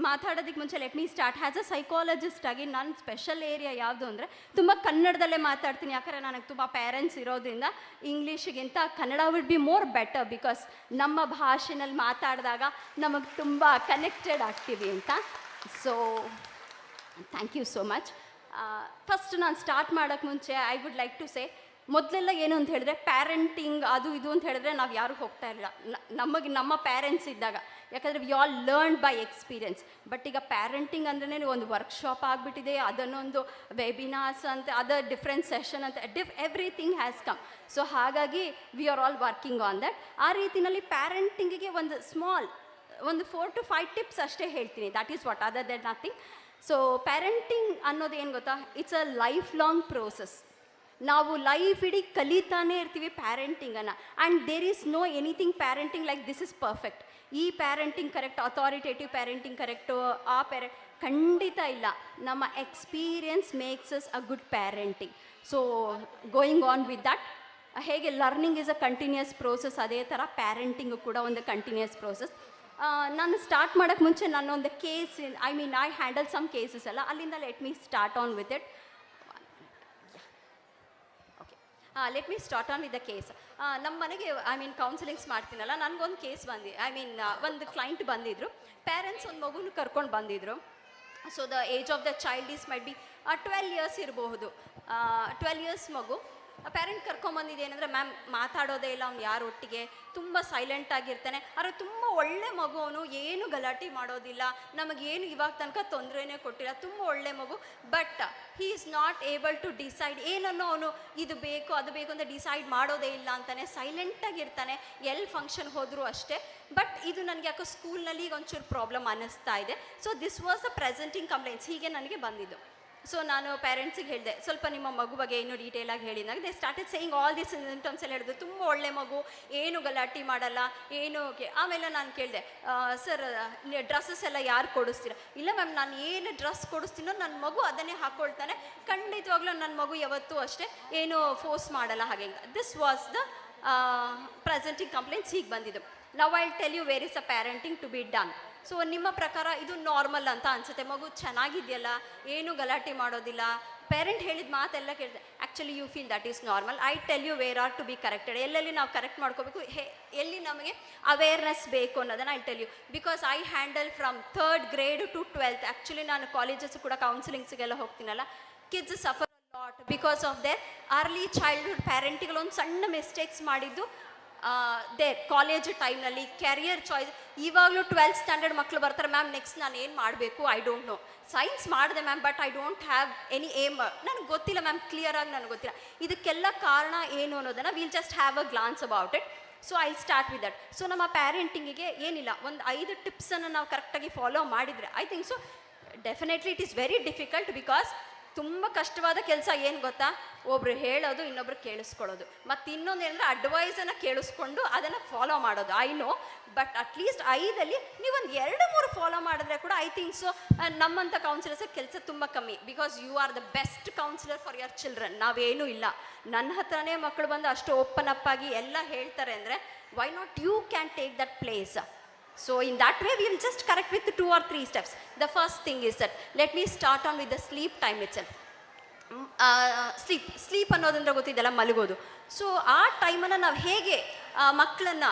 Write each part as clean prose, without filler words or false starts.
ಮಾತಾಡೋದಕ್ಕೆ ಮುಂಚೆ let me start. As a psychologist ಆಗಿ ನನ್ನ ಸ್ಪೆಷಲ್ ಏರಿಯಾ ಯಾವುದು ಅಂದರೆ ತುಂಬ ಕನ್ನಡದಲ್ಲೇ ಮಾತಾಡ್ತೀನಿ. ಯಾಕಂದರೆ ನನಗೆ ತುಂಬ ಪೇರೆಂಟ್ಸ್ ಇರೋದ್ರಿಂದ ಇಂಗ್ಲೀಷಿಗಿಂತ Kannada would be more better, because ನಮ್ಮ ಭಾಷೆನಲ್ಲಿ ಮಾತಾಡಿದಾಗ ನಮಗೆ ತುಂಬ ಕನೆಕ್ಟೆಡ್ ಆಗ್ತೀವಿ ಅಂತ. So thank you so much. First ನಾನು ಸ್ಟಾರ್ಟ್ ಮಾಡೋಕ್ಕೆ ಮುಂಚೆ I would like to say, ಮೊದಲೆಲ್ಲ ಏನು ಅಂತ ಹೇಳಿದ್ರೆ ಪ್ಯಾರೆಂಟಿಂಗ್ ಅದು ಇದು ಅಂತ ಹೇಳಿದ್ರೆ ನಾವು ಯಾರೂ ಹೋಗ್ತಾ ಇರಲಿಲ್ಲ ನಮಗೆ ನಮ್ಮ ಪ್ಯಾರೆಂಟ್ಸ್ ಇದ್ದಾಗ, ಯಾಕಂದರೆ we all learn by experience. But ಈಗ ಪ್ಯಾರೆಂಟಿಂಗ್ ಅಂದ್ರೆ ಒಂದು ವರ್ಕ್ಶಾಪ್ ಆಗಿಬಿಟ್ಟಿದೆ, ಅದನ್ನೊಂದು ವೆಬಿನಾರ್ಸ್ ಅಂತ, ಅದರ್ ಡಿಫ್ರೆಂಟ್ ಸೆಷನ್ ಅಂತ, ಎವ್ರಿಥಿಂಗ್ ಹ್ಯಾಸ್ ಕಮ್. ಸೊ ಹಾಗಾಗಿ we are all working on that. ಆ ರೀತಿಯಲ್ಲಿ ಪ್ಯಾರೆಂಟಿಂಗಿಗೆ ಒಂದು ಸ್ಮಾಲ್ ಒಂದು 4 to 5 ಟಿಪ್ಸ್ ಅಷ್ಟೇ ಹೇಳ್ತೀನಿ. That is what, other than nothing. So parenting ಅನ್ನೋದು ಏನು ಗೊತ್ತಾ, it's a life long process. ನಾವು ಲೈಫ್ ಇಡೀ ಕಲಿತಾನೇ ಇರ್ತೀವಿ ಪ್ಯಾರೆಂಟಿಂಗನ್ನು. And there is no anything parenting like this is perfect. ಈ parenting correct, authoritative parenting correct, ಆ ಖಂಡಿತ ಇಲ್ಲ. ನಮ್ಮ experience makes us a good parenting. So going on with that, ಹೇಗೆ learning is a continuous process, ಅದೇ ಥರ ಪ್ಯಾರೆಂಟಿಂಗು ಕೂಡ ಒಂದು ಕಂಟಿನ್ಯೂಸ್ ಪ್ರೋಸೆಸ್. ನಾನು ಸ್ಟಾರ್ಟ್ ಮಾಡೋಕ್ಕೆ ಮುಂಚೆ ನನ್ನೊಂದು case, I handle some cases ಎಲ್ಲ, ಅಲ್ಲಿಂದ let me start on with it. Let me start on with the case. ನಮ್ಮ ಮನೆಗೆ ಕೌನ್ಸಿಲಿಂಗ್ಸ್ ಮಾಡ್ತೀನಲ್ಲ, ನನಗೊಂದು ಕೇಸ್ ಒಂದು ಕ್ಲೈಂಟ್ ಬಂದಿದ್ದರು. ಪೇರೆಂಟ್ಸ್ ಒಂದು ಮಗುನ ಕರ್ಕೊಂಡು ಬಂದಿದ್ದರು. So the age of the child is might be 12 years ಇರಬಹುದು. 12 years ಮಗು. ಪೇರೆಂಟ್ ಕರ್ಕೊಂಬಂದಿದ್ದೇನೆಂದರೆ, ಮ್ಯಾಮ್ ಮಾತಾಡೋದೇ ಇಲ್ಲ ಅವ್ನು ಯಾರು ಒಟ್ಟಿಗೆ, ತುಂಬ ಸೈಲೆಂಟ್ ಆಗಿರ್ತಾನೆ, ಆದರೆ ತುಂಬ ಒಳ್ಳೆ ಮಗು ಅವನು, ಏನು ಗಲಾಟೆ ಮಾಡೋದಿಲ್ಲ, ನಮಗೇನು ಇವಾಗ ತನಕ ತೊಂದರೆನೇ ಕೊಟ್ಟಿಲ್ಲ, ತುಂಬ ಒಳ್ಳೆ ಮಗು. But he is not able to decide, ಏನನ್ನೋ ಅವನು ಇದು ಬೇಕು ಅದು ಬೇಕು ಅಂತ ಡಿಸೈಡ್ ಮಾಡೋದೇ ಇಲ್ಲ ಅಂತಾನೆ, ಸೈಲೆಂಟಾಗಿರ್ತಾನೆ, ಎಲ್ಲಿ ಫಂಕ್ಷನ್ ಹೋದರೂ ಅಷ್ಟೇ. ಬಟ್ ಇದು ನನಗೆ ಯಾಕೋ ಸ್ಕೂಲ್ನಲ್ಲಿ ಈಗ ಒಂಚೂರು ಪ್ರಾಬ್ಲಮ್ ಅನ್ನಿಸ್ತಾ ಇದೆ. So this was the presenting complaints. ಹೀಗೆ ನನಗೆ ಬಂದಿದ್ದು. ಸೊ ನಾನು ಪೇರೆಂಟ್ಸಿಗೆ ಹೇಳಿದೆ, ಸ್ವಲ್ಪ ನಿಮ್ಮ ಮಗು ಬಗ್ಗೆ ಇನ್ನೂ ಡೀಟೇಲಾಗಿ ಹೇಳಿದಾಗ they started saying all this symptoms ಎಲ್ಲ ಹೇಳಿದ್ರು. ತುಂಬ ಒಳ್ಳೆ ಮಗು, ಏನು ಗಲಾಟೆ ಮಾಡಲ್ಲ, ಏನು. ಆಮೇಲೆ ನಾನು ಕೇಳಿದೆ, ಸರ್ ಡ್ರೆಸ್ಸಸ್ ಎಲ್ಲ ಯಾರು ಕೊಡಿಸ್ತೀರ? ಇಲ್ಲ ಮ್ಯಾಮ್, ನಾನು ಏನು ಡ್ರೆಸ್ ಕೊಡಿಸ್ತೀನೋ ನನ್ನ ಮಗು ಅದನ್ನೇ ಹಾಕ್ಕೊಳ್ತಾನೆ, ಖಂಡಿತವಾಗ್ಲೂ ನನ್ನ ಮಗು ಯಾವತ್ತೂ ಅಷ್ಟೇ ಏನು ಫೋರ್ಸ್ ಮಾಡಲ್ಲ ಹಾಗೆ. This was the presenting complaints. ಹೀಗೆ ಬಂದಿದ್ದು. Now I will tell you where is a parenting to be done. So ನಿಮ್ಮ ಪ್ರಕಾರ ಇದು ನಾರ್ಮಲ್ ಅಂತ ಅನಿಸುತ್ತೆ, ಮಗು ಚೆನ್ನಾಗಿದೆಯಲ್ಲ, ಏನು ಗಲಾಟೆ ಮಾಡೋದಿಲ್ಲ, ಪೇರೆಂಟ್ ಹೇಳಿದ ಮಾತೆಲ್ಲ ಕೇಳಿದೆ. Actually you feel that is normal. I tell you where are to be corrected. ಎಲ್ಲೆಲ್ಲಿ ನಾವು ಕರೆಕ್ಟ್ ಮಾಡ್ಕೋಬೇಕು, ಎಲ್ಲಿ ನಮಗೆ ಅವೇರ್ನೆಸ್ ಬೇಕು ಅನ್ನೋದನ್ನು I tell you. Because I handle from 3rd grade to 12th. Actually ನಾನು ಕಾಲೇಜಸ್ ಕೂಡ ಕೌನ್ಸಿಲಿಂಗ್ಸಿಗೆಲ್ಲ ಹೋಗ್ತೀನಲ್ಲ. Kids suffer lot because of their early childhood. ಪ್ಯಾರೆಂಟಿಗಳು ಒಂದು ಸಣ್ಣ ಮಿಸ್ಟೇಕ್ಸ್ ಮಾಡಿದ್ದು ದೇರ್ ಕಾಲೇಜ್ ಟೈಮ್ನಲ್ಲಿ, ಕ್ಯಾರಿಯರ್ ಚಾಯ್ಸ್. ಇವಾಗಲೂ 12th standard ಮಕ್ಕಳು ಬರ್ತಾರೆ, ಮ್ಯಾಮ್ ನೆಕ್ಸ್ಟ್ ನಾನು ಏನು ಮಾಡಬೇಕು, ಐ ಡೋಂಟ್ ನೋ. ಸೈನ್ಸ್ ಮಾಡಿದೆ ma'am, but I don't have any aim, ನನಗೆ ಗೊತ್ತಿಲ್ಲ ಮ್ಯಾಮ್, ಕ್ಲಿಯರಾಗಿ ನನಗೆ ಗೊತ್ತಿಲ್ಲ. ಇದಕ್ಕೆಲ್ಲ ಕಾರಣ ಏನು ಅನ್ನೋದನ್ನು will just have a glance about it. So I start with that. So ನಮ್ಮ ಪ್ಯಾರೆಂಟಿಂಗಿಗೆ ಏನಿಲ್ಲ, ಒಂದು 5 ಟಿಪ್ಸನ್ನು ನಾವು ಕರೆಕ್ಟಾಗಿ ಫಾಲೋ ಮಾಡಿದರೆ I think so definitely it is very difficult. Because ತುಂಬ ಕಷ್ಟವಾದ ಕೆಲಸ ಏನು ಗೊತ್ತಾ, ಒಬ್ರು ಹೇಳೋದು, ಇನ್ನೊಬ್ರು ಕೇಳಿಸ್ಕೊಳ್ಳೋದು, ಮತ್ತು ಇನ್ನೊಂದು ಏನಂದರೆ ಅಡ್ವೈಸನ್ನು ಕೇಳಿಸ್ಕೊಂಡು ಅದನ್ನು ಫಾಲೋ ಮಾಡೋದು. ಐ ನೋ, ಬಟ್ ಅಟ್ಲೀಸ್ಟ್ 5ಅಲ್ಲಿ ನೀವೊಂದು 2-3 ಫಾಲೋ ಮಾಡಿದ್ರೆ ಕೂಡ ಐ ಥಿಂಕ್ ಸೊ ನಮ್ಮಂಥ ಕೌನ್ಸಿಲರ್ಸ್ ಕೆಲಸ ತುಂಬ ಕಮ್ಮಿ. Because you are the best counsellor for your children. ನಾವೇನೂ ಇಲ್ಲ, ನನ್ನ ಹತ್ರನೇ ಮಕ್ಕಳು ಬಂದು ಅಷ್ಟು ಓಪನ್ ಅಪ್ ಆಗಿ ಎಲ್ಲ ಹೇಳ್ತಾರೆ ಅಂದರೆ why not you can take that place. So in that way we will just correct with 2 or 3 steps. The first thing is that let me start on with the sleep time itself. Sleep ಅನ್ನೋದಂದ್ರೆ ಗೊತ್ತಿದ್ದಲ್ಲ, ಮಲಗೋದು. So ಆ ಟೈಮನ್ನು ನಾವು ಹೇಗೆ ಮಕ್ಕಳನ್ನು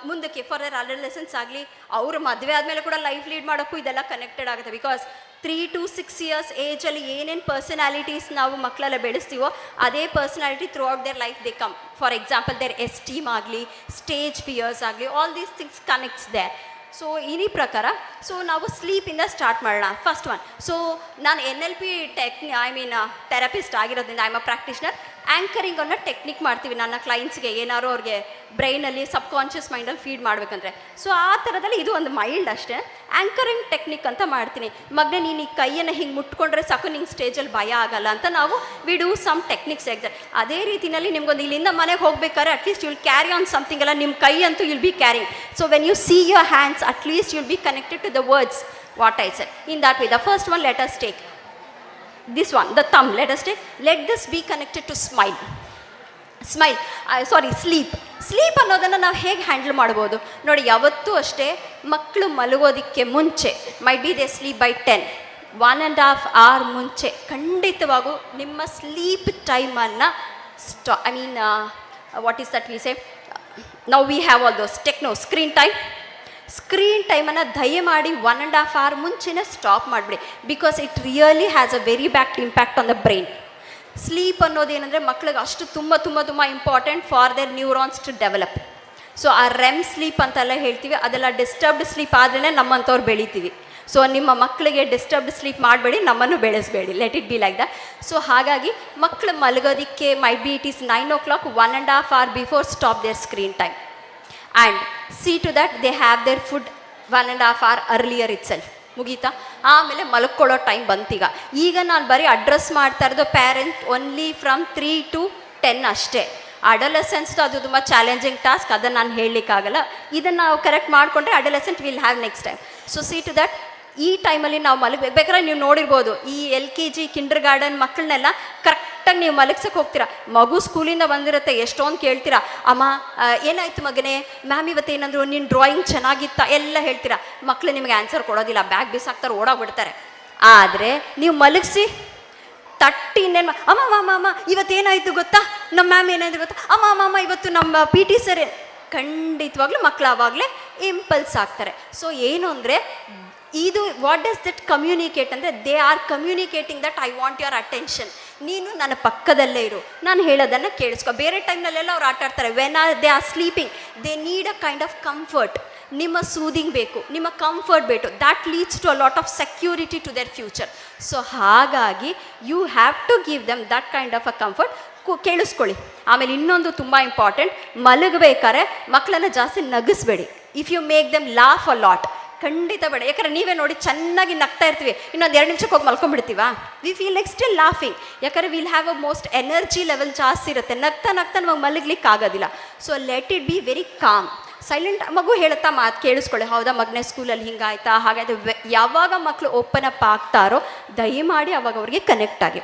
ಮುಂದಕ್ಕೆ for there ಅಡಲ್ಸೆನ್ಸ್ ಆಗಲಿ, ಅವರು ಮದುವೆ ಆದಮೇಲೆ ಕೂಡ ಲೈಫ್ ಲೀಡ್ ಮಾಡೋಕ್ಕೂ ಇದೆಲ್ಲ ಕನೆಕ್ಟೆಡ್ ಆಗುತ್ತೆ. ಬಿಕಾಸ್ 3 to 6 years ಏಜಲ್ಲಿ ಏನೇನು ಪರ್ಸನಾಲಿಟೀಸ್ ನಾವು ಮಕ್ಕಳೆಲ್ಲ ಬೆಳೆಸ್ತೀವೋ ಅದೇ personality throughout their life they come. For example their esteem ಆಗಲಿ, ಸ್ಟೇಜ್ ಫಿಯರ್ಸ್ ಆಗಲಿ, all these things connects there. So ಈ ಪ್ರಕಾರ ಸೊ ನಾವು ಸ್ಲೀಪಿಂದ ಸ್ಟಾರ್ಟ್ ಮಾಡೋಣ. ಫಸ್ಟ್ ಒನ್, ಸೊ ನಾನು NLP ಥೆರಪಿಸ್ಟ್ ಆಗಿರೋದ್ರಿಂದ I am a practitioner. Anchoring ಅನ್ನೋ ಟೆಕ್ನಿಕ್ ಮಾಡ್ತೀವಿ ನನ್ನ ಕ್ಲೈಂಟ್ಸ್ಗೆ, ಏನಾದ್ರು ಅವ್ರಿಗೆ ಬ್ರೈನಲ್ಲಿ ಸಬ್ಕಾನ್ಷಿಯಸ್ ಮೈಂಡಲ್ಲಿ ಫೀಡ್ ಮಾಡಬೇಕಂದ್ರೆ. ಸೊ ಆ ಥರದಲ್ಲಿ ಇದು ಒಂದು ಮೈಲ್ಡ್ ಅಷ್ಟೇ. ಆ್ಯಂಕರಿಂಗ್ ಟೆಕ್ನಿಕ್ ಅಂತ ಮಾಡ್ತೀನಿ. ಮಗನೇ ನೀನು ಈ ಕೈಯನ್ನು ಹಿಂಗೆ ಮುಟ್ಕೊಂಡ್ರೆ ಸಾಕು, ನಿಂಗೆ ಸ್ಟೇಜಲ್ಲಿ ಭಯ ಆಗಲ್ಲ ಅಂತ ನಾವು we do some techniques exact. ಅದೇ ರೀತಿಯಲ್ಲಿ ನಿಮ್ಗೊಂದು ಇಲ್ಲಿಂದ ಮನೆಗೆ ಹೋಗ್ಬೇಕಾದ್ರೆ at least you'll carry on something ಅಲ್ಲ, ನಿಮ್ಮ ಕೈ ಅಂತೂ you'll be carrying. So when you see your hands at least you'll be connected to the words what I said. In that way, the first one, let us take this one, the thumb. Let us take, let this be connected to smile. Sleep. Sleep ಅನ್ನೋದನ್ನು ನಾವು ಹೇಗೆ handle ಮಾಡ್ಬೋದು ನೋಡಿ. ಯಾವತ್ತೂ ಅಷ್ಟೇ ಮಕ್ಕಳು ಮಲಗೋದಕ್ಕೆ ಮುಂಚೆ maybe they sleep by 1.5 hour ಮುಂಚೆ ಖಂಡಿತವಾಗೂ ನಿಮ್ಮ ಸ್ಲೀಪ್ ಟೈಮನ್ನು what is that we say now we have all those screen ಟೈಮನ್ನು ದಯಮಾಡಿ 1.5 hour ಮುಂಚೆನೇ ಸ್ಟಾಪ್ ಮಾಡಿಬಿಡಿ. Because it really has a very bad impact on the brain. Sleep ಅನ್ನೋದೇನೆಂದರೆ ಮಕ್ಕಳಿಗೆ ಅಷ್ಟು ತುಂಬ ತುಂಬ ತುಂಬ important for their neurons to develop. So ಆ ರೆಮ್ ಸ್ಲೀಪ್ ಅಂತೆಲ್ಲ ಹೇಳ್ತೀವಿ, ಅದೆಲ್ಲ ಡಿಸ್ಟರ್ಬ್ಡ್ ಸ್ಲೀಪ್ ಆದ್ರೇ ನಮ್ಮಂಥವ್ರು ಬೆಳಿತೀವಿ. ಸೊ ನಿಮ್ಮ ಮಕ್ಕಳಿಗೆ ಡಿಸ್ಟರ್ಬ್ಡ್ ಸ್ಲೀಪ್ ಮಾಡಬೇಡಿ, ನಮ್ಮನ್ನು ಬೆಳೆಸಬೇಡಿ. Let it be like that. So ಹಾಗಾಗಿ ಮಕ್ಕಳು ಮಲಗೋದಕ್ಕೆ maybe it is 9 o'clock, 1.5 hour before stop their screen time. And see to that they have their food 1.5 hour earlier itself. ಮುಗೀತಾ? ಆಮೇಲೆ ಮಲ್ಕೊಳ್ಳೋ time ಬಂತೀಗ. ಈಗ ನಾನು ಬರೀ ಅಡ್ರೆಸ್ ಮಾಡ್ತಾ ಇರೋದು ಪೇರೆಂಟ್ ಓನ್ಲಿ ಫ್ರಮ್ 3 to 10 ಅಷ್ಟೇ. ಅಡಲಸೆನ್ಸ್ ಅದು ತುಂಬ ಚಾಲೆಂಜಿಂಗ್ ಟಾಸ್ಕ್, ಅದನ್ನು ನಾನು ಹೇಳಲಿಕ್ಕಾಗಲ್ಲ. ಇದನ್ನು ನಾವು ಕರೆಕ್ಟ್ ಮಾಡಿಕೊಂಡ್ರೆ adolescent will have next time. So see to that ಈ ಟೈಮಲ್ಲಿ ನಾವು ಬೇಕಾದ್ರೆ ನೀವು ನೋಡಿರ್ಬೋದು, ಈ LKG ಕಿಂಡರ್ ಗಾರ್ಡನ್ ಮಕ್ಕಳನ್ನೆಲ್ಲ ಕರೆಕ್ಟಾಗಿ ನೀವು ಮಲಗ್ಸಕ್ಕೆ ಹೋಗ್ತೀರಾ. ಮಗು ಸ್ಕೂಲಿಂದ ಬಂದಿರುತ್ತೆ, ಎಷ್ಟೊಂದು ಕೇಳ್ತೀರಾ, ಅಮ್ಮ ಏನಾಯ್ತು ಮಗನೇ, ಮ್ಯಾಮ್ ಇವತ್ತೇನಂದ್ರು, ನಿನ್ನ ಡ್ರಾಯಿಂಗ್ ಚೆನ್ನಾಗಿತ್ತಾ ಎಲ್ಲ ಹೇಳ್ತೀರಾ. ಮಕ್ಕಳು ನಿಮಗೆ ಆನ್ಸರ್ ಕೊಡೋದಿಲ್ಲ, ಬ್ಯಾಗ್ ಬಿಸಾಕ್ತಾರೆ, ಓಡೋಗ್ಬಿಡ್ತಾರೆ. ಆದರೆ ನೀವು ಮಲಗಿಸಿ ಇನ್ನೇನು, ಅಮ್ಮ ಇವತ್ತೇನಾಯಿತು ಗೊತ್ತಾ, ನಮ್ಮ ಮ್ಯಾಮ್ ಏನಾಯಿತು ಗೊತ್ತಾ, ಅಮ್ಮ ಇವತ್ತು ನಮ್ಮ PT ಸರ್, ಖಂಡಿತವಾಗ್ಲೂ ಮಕ್ಕಳು ಆವಾಗಲೇ ಇಂಪಲ್ಸ್ ಆಗ್ತಾರೆ. ಸೊ ಏನು ಅಂದರೆ ಇದು ವಾಟ್ ಡಸ್ ದಟ್ ಕಮ್ಯುನಿಕೇಟ್ ಅಂದರೆ they are communicating that I want your attention. ನೀನು ನನ್ನ ಪಕ್ಕದಲ್ಲೇ ಇರು, ನಾನು ಹೇಳೋದನ್ನು ಕೇಳಿಸ್ಕೊ. ಬೇರೆ ಟೈಮ್ನಲ್ಲೆಲ್ಲ ಅವ್ರು ಆಟ ಆಡ್ತಾರೆ. When they are sleeping they need a kind of comfort. ನಿಮ್ಮ ಸೂದಿಂಗ್ ಬೇಕು, ನಿಮ್ಮ ಕಂಫರ್ಟ್ ಬೇಕು. That leads to a lot of security to their future. So ಹಾಗಾಗಿ you have to give them that kind of a comfort. ಕೇಳಿಸ್ಕೊಳ್ಳಿ. ಆಮೇಲೆ ಇನ್ನೊಂದು ತುಂಬ important, ಮಲಗಬೇಕಾದ್ರೆ ಮಕ್ಕಳನ್ನು ಜಾಸ್ತಿ ನಗಿಸ್ಬೇಡಿ. If you make them laugh a lot, ಖಂಡಿತ ಬೇಡ. ಯಾಕಂದರೆ ನೀವೇ ನೋಡಿ, ಚೆನ್ನಾಗಿ ನಗ್ತಾ ಇರ್ತೀವಿ, ಇನ್ನೊಂದು 2 ನಿಮಿಷಕ್ಕೆ ಹೋಗಿ ಮಲ್ಕೊಂಡ್ಬಿಡ್ತೀವಾ. We feel like still laughing. ಯಾಕಂದರೆ will have a most energy level ಜಾಸ್ತಿ ಇರುತ್ತೆ. ನಗ್ತಾ ನಮಗೆ ಮಲಗ್ಲಿಕ್ಕೆ ಆಗೋದಿಲ್ಲ. So let it be very calm, silent. ಮಗು ಹೇಳುತ್ತಾ ಮಾತು ಕೇಳಿಸ್ಕೊಳ್ಳಿ. ಹೌದಾ ಮಗನೇ, ಸ್ಕೂಲಲ್ಲಿ ಹಿಂಗಾಯ್ತಾ ಹಾಗಾಯ್ತು. ಯಾವಾಗ ಮಕ್ಕಳು ಓಪನ್ ಅಪ್ ಆಗ್ತಾರೋ ದಯಮಾಡಿ ಅವಾಗ ಅವ್ರಿಗೆ ಕನೆಕ್ಟ್ ಆಗಿ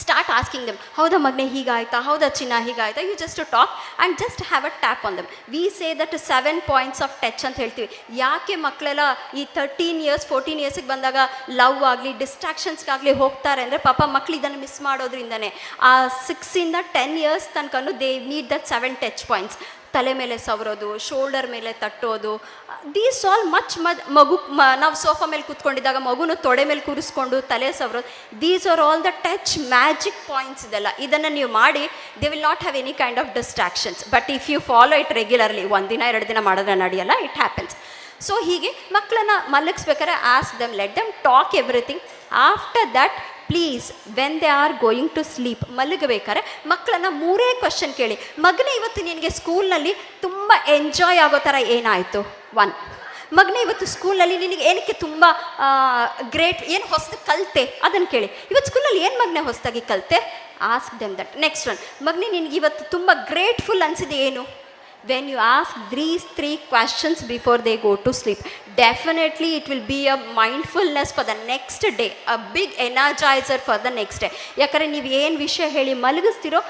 ಸ್ಟಾರ್ಟ್ ಆಸ್ಕಿಂಗ್ ದೆಮ್, ಹೌದಾ ಮಗನೇ ಹೀಗಾಯ್ತಾ, ಹೌದಾ ಚಿನ್ನ ಹೀಗಾಯ್ತಾ. You just talk and just have a tap on them. We say that 7 points of touch ಅಂತ ಹೇಳ್ತೀವಿ. ಯಾಕೆ ಮಕ್ಕಳೆಲ್ಲ ಈ 13 years 14 yearsಗೆ ಬಂದಾಗ ಲವ್ ಆಗಲಿ ಡಿಸ್ಟ್ರಾಕ್ಷನ್ಸ್ಗಾಗಲಿ ಹೋಗ್ತಾರೆ ಅಂದರೆ ಪಾಪ ಮಕ್ಳು ಇದನ್ನು ಮಿಸ್ ಮಾಡೋದ್ರಿಂದನೇ. ಆ 6 to 10 years ತನಕ they need that 7 touch points. ತಲೆ ಮೇಲೆ ಸವರೋದು, ಶೋಲ್ಡರ್ ಮೇಲೆ ತಟ್ಟೋದು, ದೀಸ್ ಆಲ್ ಮಗು ನಾವು ಸೋಫಾ ಮೇಲೆ ಕೂತ್ಕೊಂಡಿದ್ದಾಗ ಮಗುನ ತೊಡೆ ಮೇಲೆ ಕೂರಿಸ್ಕೊಂಡು ತಲೆ ಸವರೋದು, these are all the touch magic points. ಇದನ್ನು ನೀವು ಮಾಡಿ they will not have any kind of distractions. But if you follow it regularly, 1 ದಿನ 2 ದಿನ ಮಾಡಿದ್ರೆ ನಡೆಯಲ್ಲ, ಇಟ್ ಹ್ಯಾಪನ್ಸ್. ಸೊ ಹೀಗೆ ಮಕ್ಕಳನ್ನು ಮಲಗಿಸ್ಬೇಕಾದ್ರೆ ask them, let them talk everything. After that please when they are going to sleep, ಮಲಗಬೇಕಾದ್ರೆ ಮಕ್ಕಳನ್ನು 3 question ಕೇಳಿ. ಮಗನೇ ಇವತ್ತು ನಿನಗೆ ಸ್ಕೂಲ್ನಲ್ಲಿ ತುಂಬ ಎಂಜಾಯ್ ಆಗೋ ಥರ ಏನಾಯಿತು? 1. ಮಗನೇ ಇವತ್ತು ಸ್ಕೂಲ್ನಲ್ಲಿ ನಿನಗೆ ಏನಕ್ಕೆ ತುಂಬ ಗ್ರೇಟ್, ಏನು ಹೊಸದು ಕಲಿತೆ ಅದನ್ನು ಕೇಳಿ. ಇವತ್ತು ಸ್ಕೂಲಲ್ಲಿ ಏನು ಮಗನೇ ಹೊಸದಾಗಿ ಕಲಿತೆ? Ask them that. Next one, ಮಗನೇ ನಿನಗೆ ಇವತ್ತು ತುಂಬ ಗ್ರೇಟ್ಫುಲ್ ಅನಿಸಿದೆ ಏನು? When you ask these 3 questions before they go to sleep, definitely it will be a mindfulness for the next day, a big energizer for the next day. ಯಾಕಂದರೆ ನೀವು ಏನು ವಿಷಯ ಹೇಳಿ ಮಲಗಿಸ್ತಿರೋ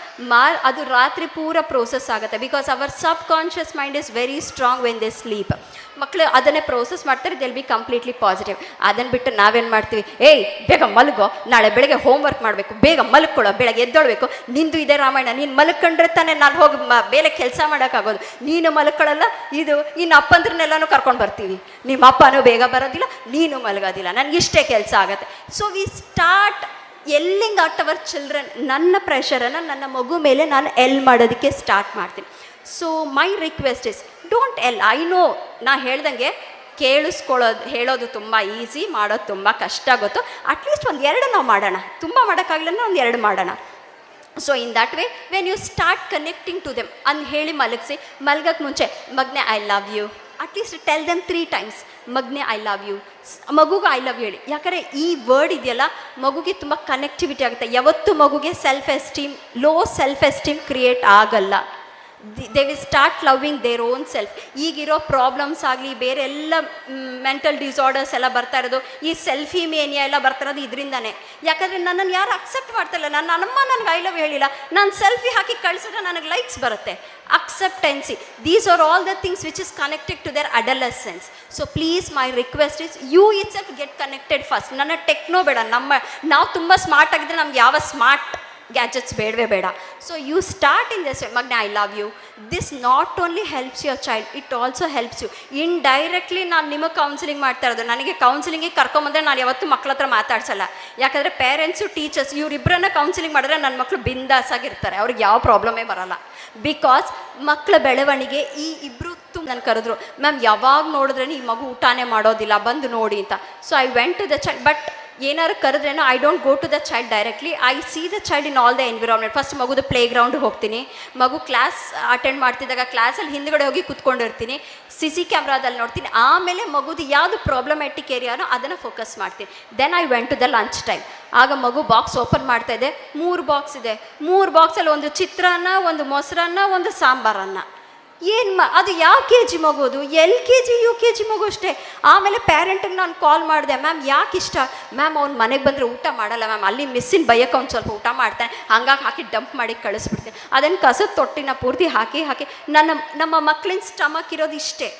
ಅದು ರಾತ್ರಿ ಪೂರ ಪ್ರೋಸೆಸ್ ಆಗುತ್ತೆ. Because our sub conscious mind is very strong when they sleep. ಮಕ್ಕಳು ಅದನ್ನೇ ಪ್ರೋಸೆಸ್ ಮಾಡ್ತಾರೆ, ದೆಲ್ ಬಿ ಕಂಪ್ಲೀಟ್ಲಿ ಪಾಸಿಟಿವ್. ಅದನ್ನು ಬಿಟ್ಟು ನಾವೇನು ಮಾಡ್ತೀವಿ, ಏಯ್ ಬೇಗ ಮಲಗೋ, ನಾಳೆ ಬೆಳಗ್ಗೆ ಹೋಮ್ವರ್ಕ್ ಮಾಡಬೇಕು, ಬೇಗ ಮಲ್ಕೊಳ್ಳೋ, ಬೆಳಗ್ಗೆ ಎದ್ದೊಳ್ಬೇಕು, ನಿಂದು ಇದೇ ರಾಮಾಯಣ, ನೀನು ಮಲ್ಕೊಂಡ್ರೆ ತಾನೇ ನಾನು ಹೋಗಿ ಬೇರೆ ಕೆಲಸ ಮಾಡೋಕ್ಕಾಗೋದು, ನೀನು ಮಲ್ಕೊಳ್ಳಲ್ಲ. ಇದು ಇನ್ನು ಅಪ್ಪಂದ್ರನ್ನೆಲ್ಲನೂ ಕರ್ಕೊಂಡು ಬರ್ತೀವಿ, ನಿಮ್ಮ ಅಪ್ಪನೂ ಬೇಗ ಬರೋದಿಲ್ಲ, ನೀನು ಮಲಗೋದಿಲ್ಲ, ನನಗಿಷ್ಟೇ ಕೆಲಸ ಆಗುತ್ತೆ. So we start yelling out our children. ನನ್ನ ಪ್ರೆಷರನ್ನು ನನ್ನ ಮಗು ಮೇಲೆ ನಾನು ಮಾಡೋದಕ್ಕೆ ಸ್ಟಾರ್ಟ್ ಮಾಡ್ತೀನಿ. So my request is don't I know, ನಾ ಹೇಳ್ದಂಗೆ ಹೇಳೋದು ತುಂಬ ಈಸಿ, ಮಾಡೋದು ತುಂಬ ಕಷ್ಟ ಗೊತ್ತು. ಅಟ್ಲೀಸ್ಟ್ 1-2 ನಾವು ಮಾಡೋಣ, ತುಂಬ ಮಾಡೋಕ್ಕಾಗಲಿಲ್ಲ 1-2 ಮಾಡೋಣ. So in that way when you start connecting to them ಅಂದು ಹೇಳಿ ಮಲಗಿಸಿ. ಮಲ್ಗಕ್ಕೆ ಮುಂಚೆ ಮಗನೇ I love you, at least tell them 3 times. ಮಗನೇ ಐ ಲವ್ ಯು, ಮಗುಗೆ ಐ ಲವ್ ಯು ಹೇಳಿ. ಯಾಕಂದರೆ ಈ ವರ್ಡ್ ಇದೆಯಲ್ಲ ಮಗುಗೆ ತುಂಬ ಕನೆಕ್ಟಿವಿಟಿ ಆಗುತ್ತೆ. ಯಾವತ್ತು ಮಗುಗೆ ಲೋ ಸೆಲ್ಫ್ ಎಸ್ಟೀಮ್ ಕ್ರಿಯೇಟ್ ಆಗಲ್ಲ. They will start loving their own self. ಈಗಿರೋ ಪ್ರಾಬ್ಲಮ್ಸ್ ಆಗಲಿ, ಬೇರೆ ಎಲ್ಲ ಮೆಂಟಲ್ ಡಿಸಾರ್ಡರ್ಸ್ ಎಲ್ಲ ಬರ್ತಾ ಇರೋದು, ಈ ಸೆಲ್ಫಿ ಮೇನಿಯಾ ಎಲ್ಲ ಬರ್ತಾ ಇರೋದು ಇದರಿಂದಾನೆ. ಯಾಕಂದರೆ ನನ್ನನ್ನು ಯಾರು ಅಕ್ಸೆಪ್ಟ್ ಮಾಡ್ತಾಯಿಲ್ಲ. ನನ್ನ ಅಮ್ಮ ನನಗೆ ಐ ಲವ್ ಹೇಳಿಲ್ಲ, ನಾನು ಸೆಲ್ಫಿ ಹಾಕಿ ಕಳಿಸಿದ್ರೆ ನನಗೆ ಲೈಕ್ಸ್ ಬರುತ್ತೆ. Acceptancy, these are all the things which is connected to their adolescence. So please my request is you itself get connected first. ನನ್ನ ಟೆಕ್ನೋ ಬೇಡ, ನಾವು ತುಂಬ ಸ್ಮಾರ್ಟ್ ಆಗಿದ್ದರೆ ನಮ್ಗೆ ಯಾವ ಸ್ಮಾರ್ಟ್ ಗ್ಯಾಜೆಟ್ಸ್ ಬೇಡವೇ ಬೇಡ. So you start in this ಮಗ್ನೆ I love you. This not only helps your child, it also helps you indirectly. ನಾನು ನಿಮಗೆ ಕೌನ್ಸಿಲಿಂಗ್ ಮಾಡ್ತಾ ಇರೋದು, ನನಗೆ ಕೌನ್ಸಿಲಿಂಗಿಗೆ ಕರ್ಕೊಂಬಂದರೆ ನಾನು ಯಾವತ್ತೂ ಮಕ್ಳ ಹತ್ರ ಮಾತಾಡ್ಸಲ್ಲ. ಯಾಕಂದರೆ ಪೇರೆಂಟ್ಸು ಟೀಚರ್ಸ್ ಇವರಿಬ್ಬರನ್ನ ಕೌನ್ಸಿಲಿಂಗ್ ಮಾಡಿದ್ರೆ ನನ್ನ ಮಕ್ಕಳು ಬಿಂದಾಸಾಗಿರ್ತಾರೆ, ಅವ್ರಿಗೆ ಯಾವ ಪ್ರಾಬ್ಲಮೇ ಬರೋಲ್ಲ. ಬಿಕಾಸ್ ಮಕ್ಕಳ ಬೆಳವಣಿಗೆ ಈ ಇಬ್ಬರು ನಾನು ಕರೆದ್ರು, ಮ್ಯಾಮ್ ಯಾವಾಗ ನೋಡಿದ್ರೆ ಈ ಮಗು ಊಟನೇ ಮಾಡೋದಿಲ್ಲ, ಬಂದು ನೋಡಿ ಅಂತ. So I went to the child. But ಏನಾದ್ರು ಕರೆದ್ರೇನೋ I don't go to the child directly, I see the child in all the environment. First ಮಗುದು ಪ್ಲೇ ಗ್ರೌಂಡ್ ಹೋಗ್ತೀನಿ, ಮಗು ಕ್ಲಾಸ್ ಅಟೆಂಡ್ ಮಾಡ್ತಿದ್ದಾಗ ಕ್ಲಾಸಲ್ಲಿ ಹಿಂದ್ಗಡೆ ಹೋಗಿ ಕೂತ್ಕೊಂಡಿರ್ತೀನಿ, CC ಕ್ಯಾಮ್ರಾದಲ್ಲಿ ನೋಡ್ತೀನಿ. ಆಮೇಲೆ ಮಗುದು ಯಾವುದು ಪ್ರಾಬ್ಲಮ್ಯಾಟಿಕ್ ಏರಿಯಾನೋ ಅದನ್ನು ಫೋಕಸ್ ಮಾಡ್ತೀನಿ. Then I went to the lunch time. ಆಗ ಮಗು ಬಾಕ್ಸ್ ಓಪನ್ ಮಾಡ್ತಾ ಇದೆ, 3 ಬಾಕ್ಸ್ ಇದೆ, 3 ಬಾಕ್ಸಲ್ಲಿ ಒಂದು ಚಿತ್ರಾನ್ನ, ಒಂದು ಮೊಸರನ್ನ, ಒಂದು ಸಾಂಬಾರನ್ನ. ಅದು ಯಾವ KG ಮಗೋದು, LKG UKG ಮಗು ಅಷ್ಟೇ. ಆಮೇಲೆ ಪೇರೆಂಟಿಗೆ ನಾನು ಕಾಲ್ ಮಾಡಿದೆ, ಮ್ಯಾಮ್ ಯಾಕೆ ಇಷ್ಟ? ಮ್ಯಾಮ್ ಅವ್ನು ಮನೆಗೆ ಬಂದರೆ ಊಟ ಮಾಡಲ್ಲ ಮ್ಯಾಮ್, ಅಲ್ಲಿ ಮಿಸ್ಸಿನ ಬೈಯಕ್ಕೆ ಅವ್ನು ಸ್ವಲ್ಪ ಊಟ ಮಾಡ್ತಾನೆ, ಹಂಗಾಗಿ ಹಾಕಿ ಡಂಪ್ ಮಾಡಿ ಕಳಿಸ್ಬಿಡ್ತೀನಿ. ಅದನ್ನು ಕಸದ ತೊಟ್ಟಿನ ಪೂರ್ತಿ ಹಾಕಿ ನಮ್ಮ ಮಕ್ಕಳಿನ ಸ್ಟಮಕ್ ಇರೋದು ಇಷ್ಟೇ.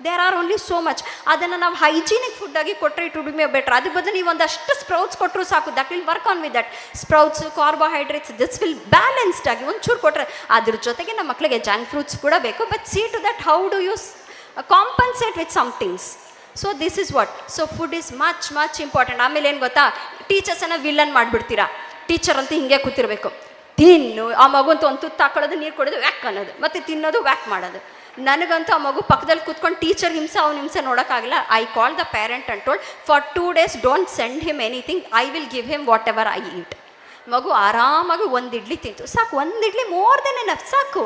There are only so much. ಅದನ್ನು ನಾವು ಹೈಜೀನಿಕ್ ಫುಡ್ಡಾಗಿ ಕೊಟ್ಟರೆ ಇಟ್ ವುಡ್ ಬಿ ಬೆಟರ್. ಅದ್ರ ಬದಲು ನೀವು ಒಂದಷ್ಟು ಸ್ಪ್ರೌಟ್ಸ್ ಕೊಟ್ಟರು ಸಾಕು, that will work on with that. Sprouts, carbohydrates, this will balanced ಆಗಿ ಒಂಚೂರು ಕೊಟ್ಟರೆ. ಅದ್ರ ಜೊತೆಗೆ ನಮ್ಮ ಮಕ್ಕಳಿಗೆ ಜಂಕ್ ಫ್ರೂಟ್ಸ್ ಕೂಡ ಬೇಕು. But see to that how do you compensate with some things. So this is what. So food is much much important. ಆಮೇಲೆ ಏನು ಗೊತ್ತಾ, ಟೀಚರ್ಸನ್ನು ವಿಲ್ಲನ್ ಮಾಡಿಬಿಡ್ತೀರಾ. ಟೀಚರ್ ಅಂತೂ ಹಿಂಗೆ ಕೂತಿರಬೇಕು, ತಿನ್ನು. ಆ ಮಗು ಅಂತ ಒಂದು ತುತ್ತು ಹಾಕೊಳ್ಳೋದು, ನೀರು ಕೊಡೋದು, ವ್ಯಾಕ್ ಅನ್ನೋದು, ಮತ್ತು ತಿನ್ನೋದು, ವ್ಯಾಕ್ ಮಾಡೋದು. ನನಗಂತೂ ಆ ಮಗು ಪಕ್ಕದಲ್ಲಿ ಕೂತ್ಕೊಂಡು ಟೀಚರ್ ಹಿಂಸೆ ಅವ್ನ ಹಿಂಸೆ ನೋಡೋಕ್ಕಾಗಲ್ಲ. I call the parent and told for 2 days don't send him anything, I will give him whatever I eat. ಮಗು ಆರಾಮಾಗಿ 1 ಇಡ್ಲಿ ತಿಂತು ಸಾಕು, 1 ಇಡ್ಲಿ ಮೋರ್ ದೆನ್ ಎನಫ್ ಸಾಕು.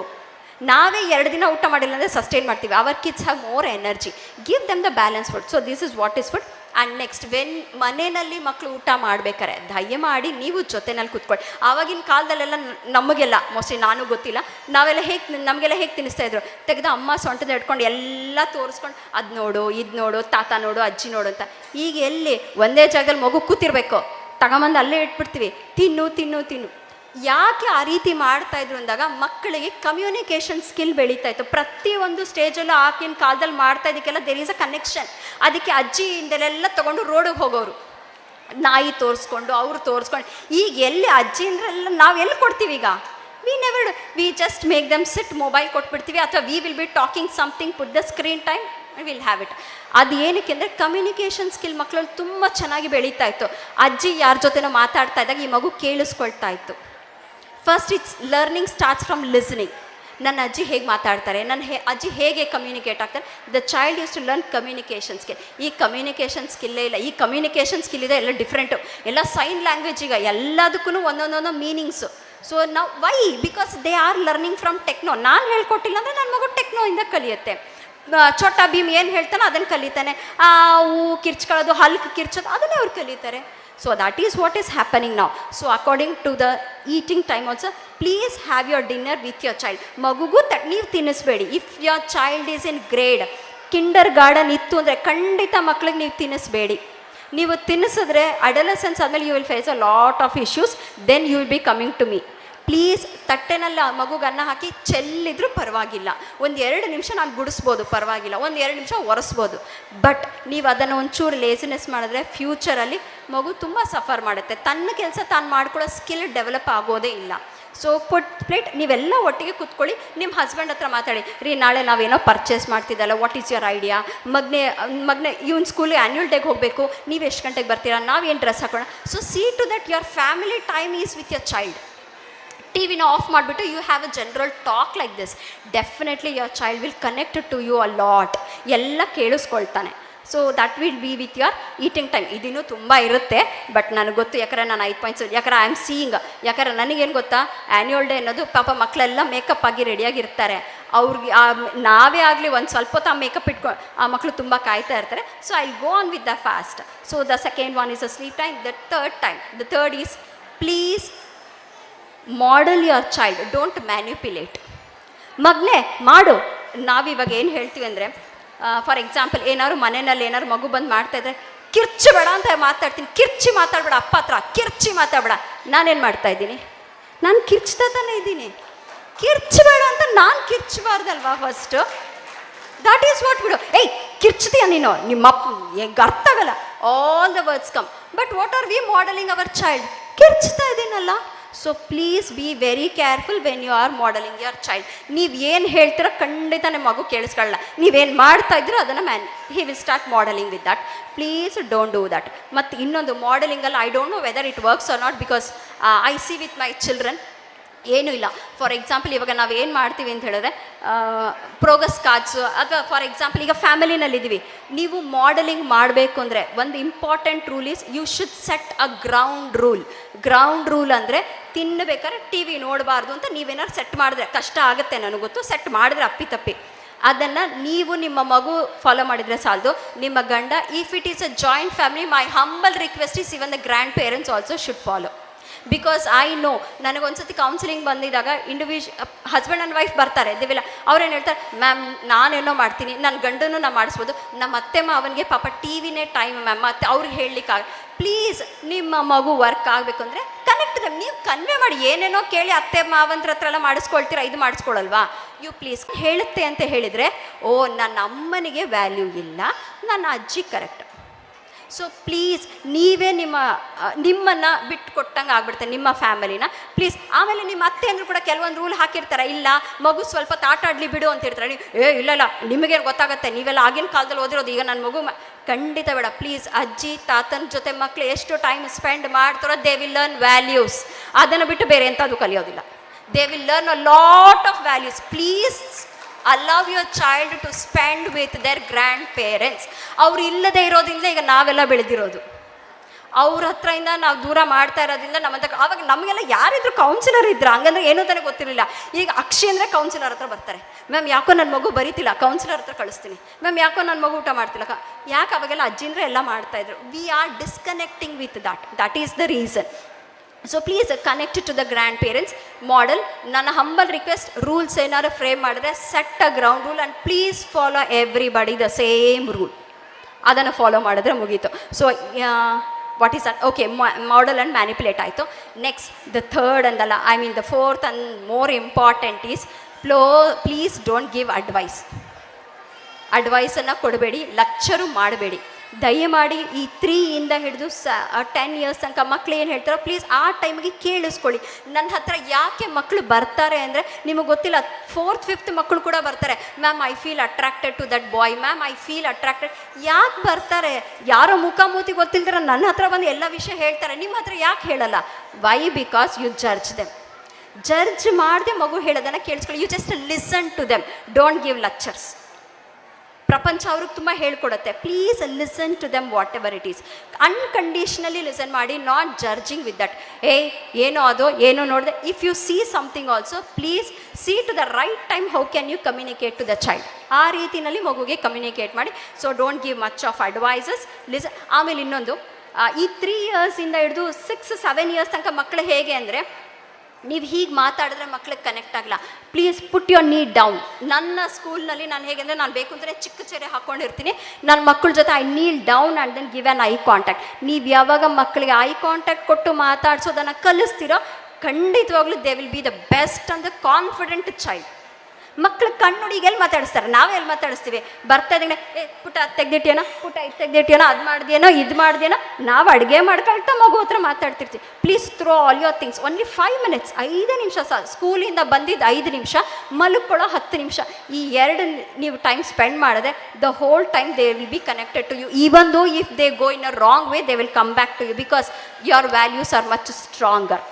ನಾವೇ 2 ದಿನ ಊಟ ಮಾಡಿಲ್ಲ ಅಂದರೆ ಸಸ್ಟೈನ್ ಮಾಡ್ತೀವಿ. Our kids have more energy. Give them the balance food. So this is what is food. And next, ಮನೆಯಲ್ಲಿ ಮಕ್ಕಳು ಊಟ ಮಾಡ್ಬೇಕಾರೆ ದಯಮಾಡಿ ನೀವು ಜೊತೆನಲ್ಲಿ ಕೂತ್ಕೊಳ್ಳಿ. ಆವಾಗಿನ ಕಾಲದಲ್ಲೆಲ್ಲ ನಮಗೆಲ್ಲ ಮೋಸ್ಟ್ಲಿ, ನಾನು ಗೊತ್ತಿಲ್ಲ, ನಮಗೆಲ್ಲ ಹೇಗೆ ತಿನ್ನಿಸ್ತಾಯಿದ್ರು, ತೆಗೆದು ಅಮ್ಮ ಸೊಂಟದ ಹಿಡ್ಕೊಂಡು ಎಲ್ಲ ತೋರಿಸ್ಕೊಂಡು ಅದು ನೋಡು, ಇದು ನೋಡು, ತಾತ ನೋಡು, ಅಜ್ಜಿ ನೋಡು ಅಂತ. ಈಗ ಎಲ್ಲಿ ಒಂದೇ ಜಾಗದಲ್ಲಿ ಮಗು ಕೂತಿರ್ಬೇಕು, ತಗೊಂಬಂದು ಅಲ್ಲೇ ಇಟ್ಬಿಡ್ತೀವಿ, ತಿನ್ನು ತಿನ್ನು ತಿನ್ನು. ಯಾಕೆ ಆ ರೀತಿ ಮಾಡ್ತಾಯಿದ್ರು ಅಂದಾಗ ಮಕ್ಕಳಿಗೆ ಕಮ್ಯುನಿಕೇಷನ್ ಸ್ಕಿಲ್ ಬೆಳೀತಾಯಿತ್ತು. ಪ್ರತಿಯೊಂದು ಸ್ಟೇಜಲ್ಲೂ ಆಗಿನ ಕಾಲದಲ್ಲಿ ಮಾಡ್ತಾ ಇದಕ್ಕೆಲ್ಲ ದೇರ್ ಈಸ್ ಅ ಕನೆಕ್ಷನ್. ಅದಕ್ಕೆ ಅಜ್ಜಿಯಿಂದಲೆಲ್ಲ ತೊಗೊಂಡು ರೋಡಿಗೆ ಹೋಗೋರು, ನಾಯಿ ತೋರಿಸ್ಕೊಂಡು ಅವ್ರು ತೋರಿಸ್ಕೊಂಡು. ಈಗ ಎಲ್ಲಿ ಅಜ್ಜಿ ಅಂದ್ರೆಲ್ಲ ನಾವು ಎಲ್ಲಿ ಕೊಡ್ತೀವಿ ಈಗ? We just make them sit, mobile ಕೊಟ್ಬಿಡ್ತೀವಿ, ಅಥವಾ we will be talking something, put the screen time, will have it. ಅದು ಏನಕ್ಕೆ ಅಂದರೆ ಕಮ್ಯುನಿಕೇಷನ್ ಸ್ಕಿಲ್ ಮಕ್ಕಳಲ್ಲಿ ತುಂಬ ಚೆನ್ನಾಗಿ ಬೆಳೀತಾ ಇತ್ತು. ಅಜ್ಜಿ ಯಾರ ಜೊತೆನೋ ಮಾತಾಡ್ತಾ ಇದ್ದಾಗ ಈ ಮಗು ಕೇಳಿಸ್ಕೊಳ್ತಾ ಇತ್ತು. First it's learning starts from listening. ನನ್ನ ಅಜ್ಜಿ ಹೇಗೆ ಮಾತಾಡ್ತಾರೆ, ಅಜ್ಜಿ ಹೇಗೆ ಕಮ್ಯುನಿಕೇಟ್ ಆಗ್ತಾರೆ. The child use to learn communication skill. ಈ ಕಮ್ಯುನಿಕೇಷನ್ ಸ್ಕಿಲ್ಲೇ ಇಲ್ಲ. ಈ ಕಮ್ಯುನಿಕೇಷನ್ ಸ್ಕಿಲ್ ಇದೆ ಎಲ್ಲ ಡಿಫ್ರೆಂಟು, ಎಲ್ಲ ಸೈನ್ ಲ್ಯಾಂಗ್ವೇಜ್. ಈಗ ಎಲ್ಲದಕ್ಕೂ ಒಂದೊಂದೊಂದು ಮೀನಿಂಗ್ಸು. ಸೊ ನಾವು why? Because they are learning from techno. ನಾನು ಹೇಳ್ಕೊಟ್ಟಿಲ್ಲ ಅಂದರೆ ನನ್ನ ಮಗು ಟೆಕ್ನೋಯಿಂದ ಕಲಿಯುತ್ತೆ. ಚೋಟ ಭೀಮ್ ಏನು ಹೇಳ್ತಾನೋ ಅದನ್ನು ಕಲಿತಾನೆ. ಹೂ ಕಿರ್ಚ್ಕೊಳ್ಳೋದು, ಹಲ್ಕ್ ಕಿರ್ಚೋದು, ಅದನ್ನೇ ಅವ್ರು ಕಲಿತಾರೆ. So that is what is happening now. So according to the eating time also, please have your dinner with your child. ಮಗುಗೂ ನೀವು ತಿನ್ನಿಸ್ಬೇಡಿ. If your child is in grade kindergarten ಇತ್ತು ಅಂದರೆ ಖಂಡಿತ ಮಕ್ಳಿಗೆ ನೀವು ತಿನ್ನಿಸ್ಬೇಡಿ. ನೀವು ತಿನ್ನಿಸಿದ್ರೆ ಅಡಲಸೆನ್ಸ್ ಆದಮೇಲೆ you will face a lot of issues. Then you will be coming to me. Please ತಟ್ಟೆನಲ್ಲಿ ಆ ಮಗುಗೆ ಅನ್ನ ಹಾಕಿ ಚೆಲ್ಲಿದ್ರೂ ಪರವಾಗಿಲ್ಲ, 1-2 ನಿಮಿಷ ನಾನು ಗುಡಿಸ್ಬೋದು, ಪರವಾಗಿಲ್ಲ, 1-2 ನಿಮಿಷ ಒರೆಸ್ಬೋದು. ಬಟ್ ನೀವು ಅದನ್ನು ಒಂಚೂರು ಲೇಸಿನೆಸ್ ಮಾಡಿದ್ರೆ ಫ್ಯೂಚರಲ್ಲಿ ಮಗು ತುಂಬ ಸಫರ್ ಮಾಡುತ್ತೆ. ತನ್ನ ಕೆಲಸ ತಾನು ಮಾಡ್ಕೊಳ್ಳೋ ಸ್ಕಿಲ್ ಡೆವಲಪ್ ಆಗೋದೇ ಇಲ್ಲ. ಸೊ ಪ್ಲೇಟ್ ನೀವೆಲ್ಲ ಒಟ್ಟಿಗೆ ಕೂತ್ಕೊಳ್ಳಿ. ನಿಮ್ಮ ಹಸ್ಬೆಂಡ್ ಹತ್ರ ಮಾತಾಡಿ, ರೀ ನಾಳೆ ನಾವೇನೋ ಪರ್ಚೇಸ್ ಮಾಡ್ತಿದ್ದಲ್ಲ, ವಾಟ್ ಈಸ್ ಯುವರ್ ಐಡಿಯಾ? ಮಗನೇ ಇವನ್ ಸ್ಕೂಲಿಗೆ ಆ್ಯನ್ಯುವಲ್ ಡೇಗೆ ಹೋಗಬೇಕು, ನೀವು ಎಷ್ಟು ಗಂಟೆಗೆ ಬರ್ತೀರಾ, ನಾವೇನು ಡ್ರೆಸ್ ಹಾಕೋಣ. So see to that your family time is with your child. ಟಿವಿನ ಆಫ್ ಮಾಡಿಬಿಟ್ಟು you have a general talk like this. Definitely your child will connect to you a lot. ಎಲ್ಲ ಕೇಳಿಸ್ಕೊಳ್ತಾನೆ. So that will be with your eating time. ಇದೂ ತುಂಬ ಇರುತ್ತೆ, but ನನಗೆ ಗೊತ್ತು, ಯಾಕಂದರೆ ನಾನು 5 ಪಾಯಿಂಟ್ಸ್, ಯಾಕಂದರೆ ಐ ಆಮ್ ಸೀಯಿಂಗ್. ಯಾಕಂದರೆ ನನಗೇನು ಗೊತ್ತಾ, ಆ್ಯನ್ಯುವಲ್ ಡೇ ಅನ್ನೋದು ಪಾಪ ಮಕ್ಕಳೆಲ್ಲ ಮೇಕಪ್ ಆಗಿ ರೆಡಿಯಾಗಿರ್ತಾರೆ. ಅವ್ರಿಗೆ ನಾವೇ ಆಗಲಿ ಒಂದು ಸ್ವಲ್ಪ ಹೊತ್ತು ಆ ಮೇಕಪ್ ಇಟ್ಕೊಂಡು ಆ ಮಕ್ಕಳು ತುಂಬ ಕಾಯ್ತಾ ಇರ್ತಾರೆ. So I go on with the fast. So the second one is a sleep time. The third is please model your child, don't manipulate. ಮಗನೇ ಮಾಡು. ನಾವಿವಾಗ ಏನು ಹೇಳ್ತೀವಿ ಅಂದರೆ, ಫಾರ್ ಎಕ್ಸಾಂಪಲ್ ಏನಾದ್ರು ಮನೆಯಲ್ಲಿ ಏನಾದ್ರು ಮಗು ಬಂದು ಮಾಡ್ತಾಯಿದ್ರೆ ಕಿರ್ಚಬೇಡ ಅಂತ ಮಾತಾಡ್ತೀನಿ. ಕಿರ್ಚಿ ಮಾತಾಡಬೇಡ, ಅಪ್ಪ ಹತ್ರ ಕಿರ್ಚಿ ಮಾತಾಡಬೇಡ. ನಾನೇನು ಮಾಡ್ತಾ ಇದ್ದೀನಿ? ನಾನು ಕಿರ್ಚ್ತಾ ತಾನೇ ಇದ್ದೀನಿ. ಕಿರ್ಚಬೇಡ ಅಂತ ನಾನು ಕಿರ್ಚಬಾರ್ದಲ್ವಾ ಫಸ್ಟು? ದಟ್ ಈಸ್ ವಾಟ್ ಬಿಡು. ಏಯ್ ಕಿರ್ಚ್ತೀಯ ನೀನು, ನಿಮ್ಮಪ್ಪ ಹೆಂಗೆ ಅರ್ಥ ಆಗಲ್ಲ. All the words come. But what are we modelling our child? ಕಿರ್ಚ್ತಾ ಇದ್ದೀನಲ್ಲ. So please be very careful when you are modelling your child. ನೀವು ಏನು ಹೇಳ್ತೀರೋ ಖಂಡಿತ ನಿಮ್ಮ ಮಗು ಕೇಳಿಸ್ಕೊಳ್ಳಲ್ಲ. ನೀವೇನು ಮಾಡ್ತಾ ಇದ್ದೀರೋ ಅದನ್ನು he will start modelling with that. Please don't do that. ಮತ್ತು ಇನ್ನೊಂದು ಮಾಡೆಲಿಂಗಲ್ಲಿ I don't know whether it works or not, because I see with my children ಏನೂ ಇಲ್ಲ. ಫಾರ್ ಎಕ್ಸಾಂಪಲ್ ಇವಾಗ ನಾವು ಏನು ಮಾಡ್ತೀವಿ ಅಂತ ಹೇಳಿದ್ರೆ, ಪ್ರೋಗ್ರೆಸ್ ಕಾರ್ಡ್ಸು ಅಥವಾ ಫಾರ್ ಎಕ್ಸಾಂಪಲ್ ಈಗ ಫ್ಯಾಮಿಲಿನಲ್ಲಿದ್ದೀವಿ, ನೀವು ಮಾಡೆಲಿಂಗ್ ಮಾಡಬೇಕು ಅಂದರೆ ಒಂದು important rule is you should set a ground rule. Ground rule ಅಂದರೆ ತಿನ್ನಬೇಕಾದ್ರೆ ಟಿ ವಿ ನೋಡಬಾರ್ದು ಅಂತ ನೀವೇನಾದ್ರು ಸೆಟ್ ಮಾಡಿದ್ರೆ, ಕಷ್ಟ ಆಗುತ್ತೆ ನನಗೆ ಗೊತ್ತು, ಸೆಟ್ ಮಾಡಿದ್ರೆ ಅಪ್ಪಿ ಅದನ್ನು ನೀವು ನಿಮ್ಮ ಮಗು ಫಾಲೋ ಮಾಡಿದರೆ ಸಾಲದು. ನಿಮ್ಮ ಗಂಡ, if it is a joint family, my humble request is even the grandparents also should follow. Because I know, ನನಗೊಂದ್ಸತಿ ಕೌನ್ಸಿಲಿಂಗ್ ಬಂದಿದ್ದಾಗ ಹಸ್ಬೆಂಡ್ ಆ್ಯಂಡ್ ವೈಫ್ ಬರ್ತಾರೆ, ದಿವಿಲ್ಲ ಅವ್ರೇನು ಹೇಳ್ತಾರೆ, ಮ್ಯಾಮ್ ನಾನೇನೋ ಮಾಡ್ತೀನಿ, ನನ್ನ ಗಂಡನೂ ನಾ ಮಾಡಿಸ್ಬೋದು, ನಮ್ಮ ಅತ್ತೆ ಮಾವನಿಗೆ ಪಾಪ ಟಿ ವಿನೇ ಟೈಮ್ ಮ್ಯಾಮ್, ಮತ್ತು ಅವ್ರಿಗೆ ಹೇಳಲಿಕ್ಕಾಗ. ಪ್ಲೀಸ್ ನಿಮ್ಮ ಮಗು ವರ್ಕ್ ಆಗಬೇಕು ಅಂದರೆ ಕನೆಕ್ಟ್ ದಮ್. ನೀವು ಕನ್ವೆ ಮಾಡಿ, ಏನೇನೋ ಕೇಳಿ ಅತ್ತೆ ಮಾವಂತ್ರ ಹತ್ರ ಎಲ್ಲ ಮಾಡಿಸ್ಕೊಳ್ತೀರಾ, ಇದು ಮಾಡಿಸ್ಕೊಳಲ್ವಾ? ಯು ಪ್ಲೀಸ್ ಹೇಳುತ್ತೆ ಅಂತ ಹೇಳಿದರೆ, ಓ ನನ್ನ ಅಮ್ಮನಿಗೆ ವ್ಯಾಲ್ಯೂ ಇಲ್ಲ, ನನ್ನ ಅಜ್ಜಿ ಕರೆಕ್ಟ್. ಸೊ ಪ್ಲೀಸ್ ನೀವೇ ನಿಮ್ಮನ್ನು ಬಿಟ್ಟು ಕೊಟ್ಟಂಗೆ ಆಗ್ಬಿಡ್ತೆ ನಿಮ್ಮ ಫ್ಯಾಮಿಲಿನ. ಪ್ಲೀಸ್ ಆಮೇಲೆ ನಿಮ್ಮ ಅತ್ತೆ ಅಂದರೂ ಕೂಡ ಕೆಲವೊಂದು ರೂಲ್ ಹಾಕಿರ್ತಾರೆ, ಇಲ್ಲ ಮಗು ಸ್ವಲ್ಪ ಆಟ ಆಡಲಿ ಬಿಡು ಅಂತ ಹೇಳ್ತಾರೆ. ನೀವು ಇಲ್ಲ ನಿಮಗೇನು ಗೊತ್ತಾಗುತ್ತೆ, ನೀವೆಲ್ಲ ಆಗಿನ ಕಾಲದಲ್ಲಿ ಓದಿರೋದು, ಈಗ ನನ್ನ ಮಗು ಖಂಡಿತ ಬೇಡ. ಪ್ಲೀಸ್ ಅಜ್ಜಿ ತಾತನ ಜೊತೆ ಮಕ್ಕಳು ಎಷ್ಟು ಟೈಮ್ ಸ್ಪೆಂಡ್ ಮಾಡ್ತಾರೋ ದೇ ವಿಲ್ ಲರ್ನ್ ವ್ಯಾಲ್ಯೂಸ್. ಅದನ್ನು ಬಿಟ್ಟು ಬೇರೆ ಎಂಥದ್ದು ಕಲಿಯೋದಿಲ್ಲ. They will learn a lot of values. Please allow your child to spend with their grandparents. ಅವ್ರು ಇಲ್ಲದೆ ಇರೋದ್ರಿಂದ ಈಗ ನಾವೆಲ್ಲ ಬೆಳೆದಿರೋದು, ಅವ್ರ ಹತ್ರದಿಂದ ನಾವು ದೂರ ಮಾಡ್ತಾ ಇರೋದ್ರಿಂದ ನಮ್ಮಂತ. ಆವಾಗ ನಮಗೆಲ್ಲ ಯಾರಿದ್ರು ಕೌನ್ಸಿಲರ್ ಇದ್ರು, ಹಂಗಂದ್ರೆ ಏನೂ ತಾನೇ ಗೊತ್ತಿರಲಿಲ್ಲ. ಈಗ ಅಕ್ಷಿ ಅಂದರೆ ಕೌನ್ಸಿಲರ್ ಹತ್ರ ಬರ್ತಾರೆ, ಮ್ಯಾಮ್ ಯಾಕೋ ನನ್ನ ಮಗು ಬರೀತಿಲ್ಲ, ಕೌನ್ಸಿಲರ್ ಹತ್ರ ಕಳಿಸ್ತೀನಿ. ಮ್ಯಾಮ್ ಯಾಕೋ ನನ್ನ ಮಗು ಊಟ ಮಾಡ್ತಿಲ್ಲ, ಯಾಕೆ? ಅವಾಗೆಲ್ಲ ಅಜ್ಜಿಂದ್ರೆ ಎಲ್ಲ ಮಾಡ್ತಾಯಿದ್ರು. We are disconnecting with that is the reason. So please connect to the grandparents model. ನನ್ನ ಹಂಬಲ್ ರಿಕ್ವೆಸ್ಟ್, ರೂಲ್ಸ್ ಏನಾದ್ರು ಫ್ರೇಮ್ ಮಾಡಿದ್ರೆ set a ground rule and please follow everybody the same rule. ಅದನ್ನು follow ಮಾಡಿದ್ರೆ ಮುಗೀತು. So what is that? Okay, model and manipulate ಆಯಿತು. Next the third ಅಂದಲ್ಲ, I mean the fourth and more important is please don't give advice. ಅಡ್ವೈಸನ್ನು ಕೊಡಬೇಡಿ, lecture ಮಾಡಬೇಡಿ. ದಯಮಾಡಿ ಈ 3 ಇಂದ ಹಿಡಿದು 10 ಇಯರ್ಸ್ ತನಕ ಮಕ್ಳು ಏನು ಹೇಳ್ತಾರೋ ಪ್ಲೀಸ್ ಆ ಟೈಮಿಗೆ ಕೇಳಿಸ್ಕೊಳ್ಳಿ. ನನ್ನ ಹತ್ರ ಯಾಕೆ ಮಕ್ಕಳು ಬರ್ತಾರೆ ಅಂದರೆ, ನಿಮಗೆ ಗೊತ್ತಿಲ್ಲ, 4th 5th ಮಕ್ಕಳು ಕೂಡ ಬರ್ತಾರೆ. Ma'am I feel attracted to that boy, ma'am I feel attracted. ಯಾಕೆ ಬರ್ತಾರೆ? ಯಾರೋ ಮುಖಾಮುಖಿ ಗೊತ್ತಿಲ್ದಿರ ನನ್ನ ಹತ್ರ ಬಂದು ಎಲ್ಲ ವಿಷಯ ಹೇಳ್ತಾರೆ, ನಿಮ್ಮ ಹತ್ರ ಯಾಕೆ ಹೇಳಲ್ಲ? Why? Because you judge them. Judge ಮಾಡದೆ ಮಗು ಹೇಳೋದನ್ನು ಕೇಳಿಸ್ಕೊಳ್ಳಿ. You just listen to them, don't give lectures. ಪ್ರಪಂಚ ಅವ್ರಿಗೆ ತುಂಬ ಹೇಳ್ಕೊಡುತ್ತೆ. Please listen to them whatever it is. Unconditionally listen ಮಾಡಿ, ನಾಟ್ ಜಡ್ಜಿಂಗ್ ವಿತ್ ದಟ್. ಏನೋ ಅದು ಏನೋ ನೋಡಿದೆ. If you see something also please see to the right time how can you communicate to the child. ಆ ರೀತಿಯಲ್ಲಿ ಮಗುಗೆ communicate ಮಾಡಿ. So don't give much of advises, listen. ಆಮೇಲೆ ಇನ್ನೊಂದು, ಈ 3 ಇಯರ್ಸಿಂದ ಹಿಡಿದು 6-7 ಇಯರ್ಸ್ ತನಕ ಮಕ್ಕಳು ಹೇಗೆ ಅಂದರೆ, ನೀವು ಹೀಗೆ ಮಾತಾಡಿದ್ರೆ ಮಕ್ಳಿಗೆ ಕನೆಕ್ಟ್ ಆಗಲ್ಲ. ಪ್ಲೀಸ್ ಪುಟ್ ಯುವರ್ ನೀ ಡೌನ್. ನನ್ನ ಸ್ಕೂಲ್ನಲ್ಲಿ ನಾನು ಹೇಗೆ ಅಂದರೆ, ನಾನು ಬೇಕು ಅಂತಲೇ ಚಿಕ್ಕ ಚೇರೆ ಹಾಕ್ಕೊಂಡಿರ್ತೀನಿ, ನನ್ನ ಮಕ್ಕಳ ಜೊತೆ I kneel down and then give an eye contact. ನೀವು ಯಾವಾಗ ಮಕ್ಕಳಿಗೆ ಐ ಕಾಂಟ್ಯಾಕ್ಟ್ ಕೊಟ್ಟು ಮಾತಾಡ್ಸೋದನ್ನು ಕಲಿಸ್ತೀರೋ ಖಂಡಿತವಾಗ್ಲೂ they will be the best and the confident child. ಮಕ್ಳು ಕಣ್ಣುಡಿ ಎಲ್ಲಿ ಮಾತಾಡಿಸ್ತಾರೆ, ನಾವೇ ಎಲ್ಲಿ ಮಾತಾಡಿಸ್ತೀವಿ? ಬರ್ತಾ ಇದ್ದಂಗೆ ಪುಟ್ಟ ಅದು ತೆಗ್ದಿಟ್ಟೇನೋ, ಪುಟ್ಟ ಇದು ತೆಗ್ದಿಟ್ಟೇನೋ, ಅದು ಮಾಡಿದೇನೋ, ಇದು ಮಾಡಿದೇನೋ. ನಾವು ಅಡುಗೆ ಮಾಡ್ಕೊಳ್ತಾ ಮಗು ಹತ್ರ ಮಾತಾಡ್ತಿರ್ತೀವಿ. Please throw all your things. Only 5 minutes, 5 ನಿಮಿಷ ಸಾಕು. ಸ್ಕೂಲಿಂದ ಬಂದಿದ್ದು 5 ನಿಮಿಷ, ಮಲ್ಕೊಳ್ಳೋ 10 ನಿಮಿಷ. ಈ 2 ನೀವು ಟೈಮ್ ಸ್ಪೆಂಡ್ ಮಾಡಿದ್ರೆ the whole time they will be connected to you. Even though if they go in a wrong way they will come back to you because your values are much stronger.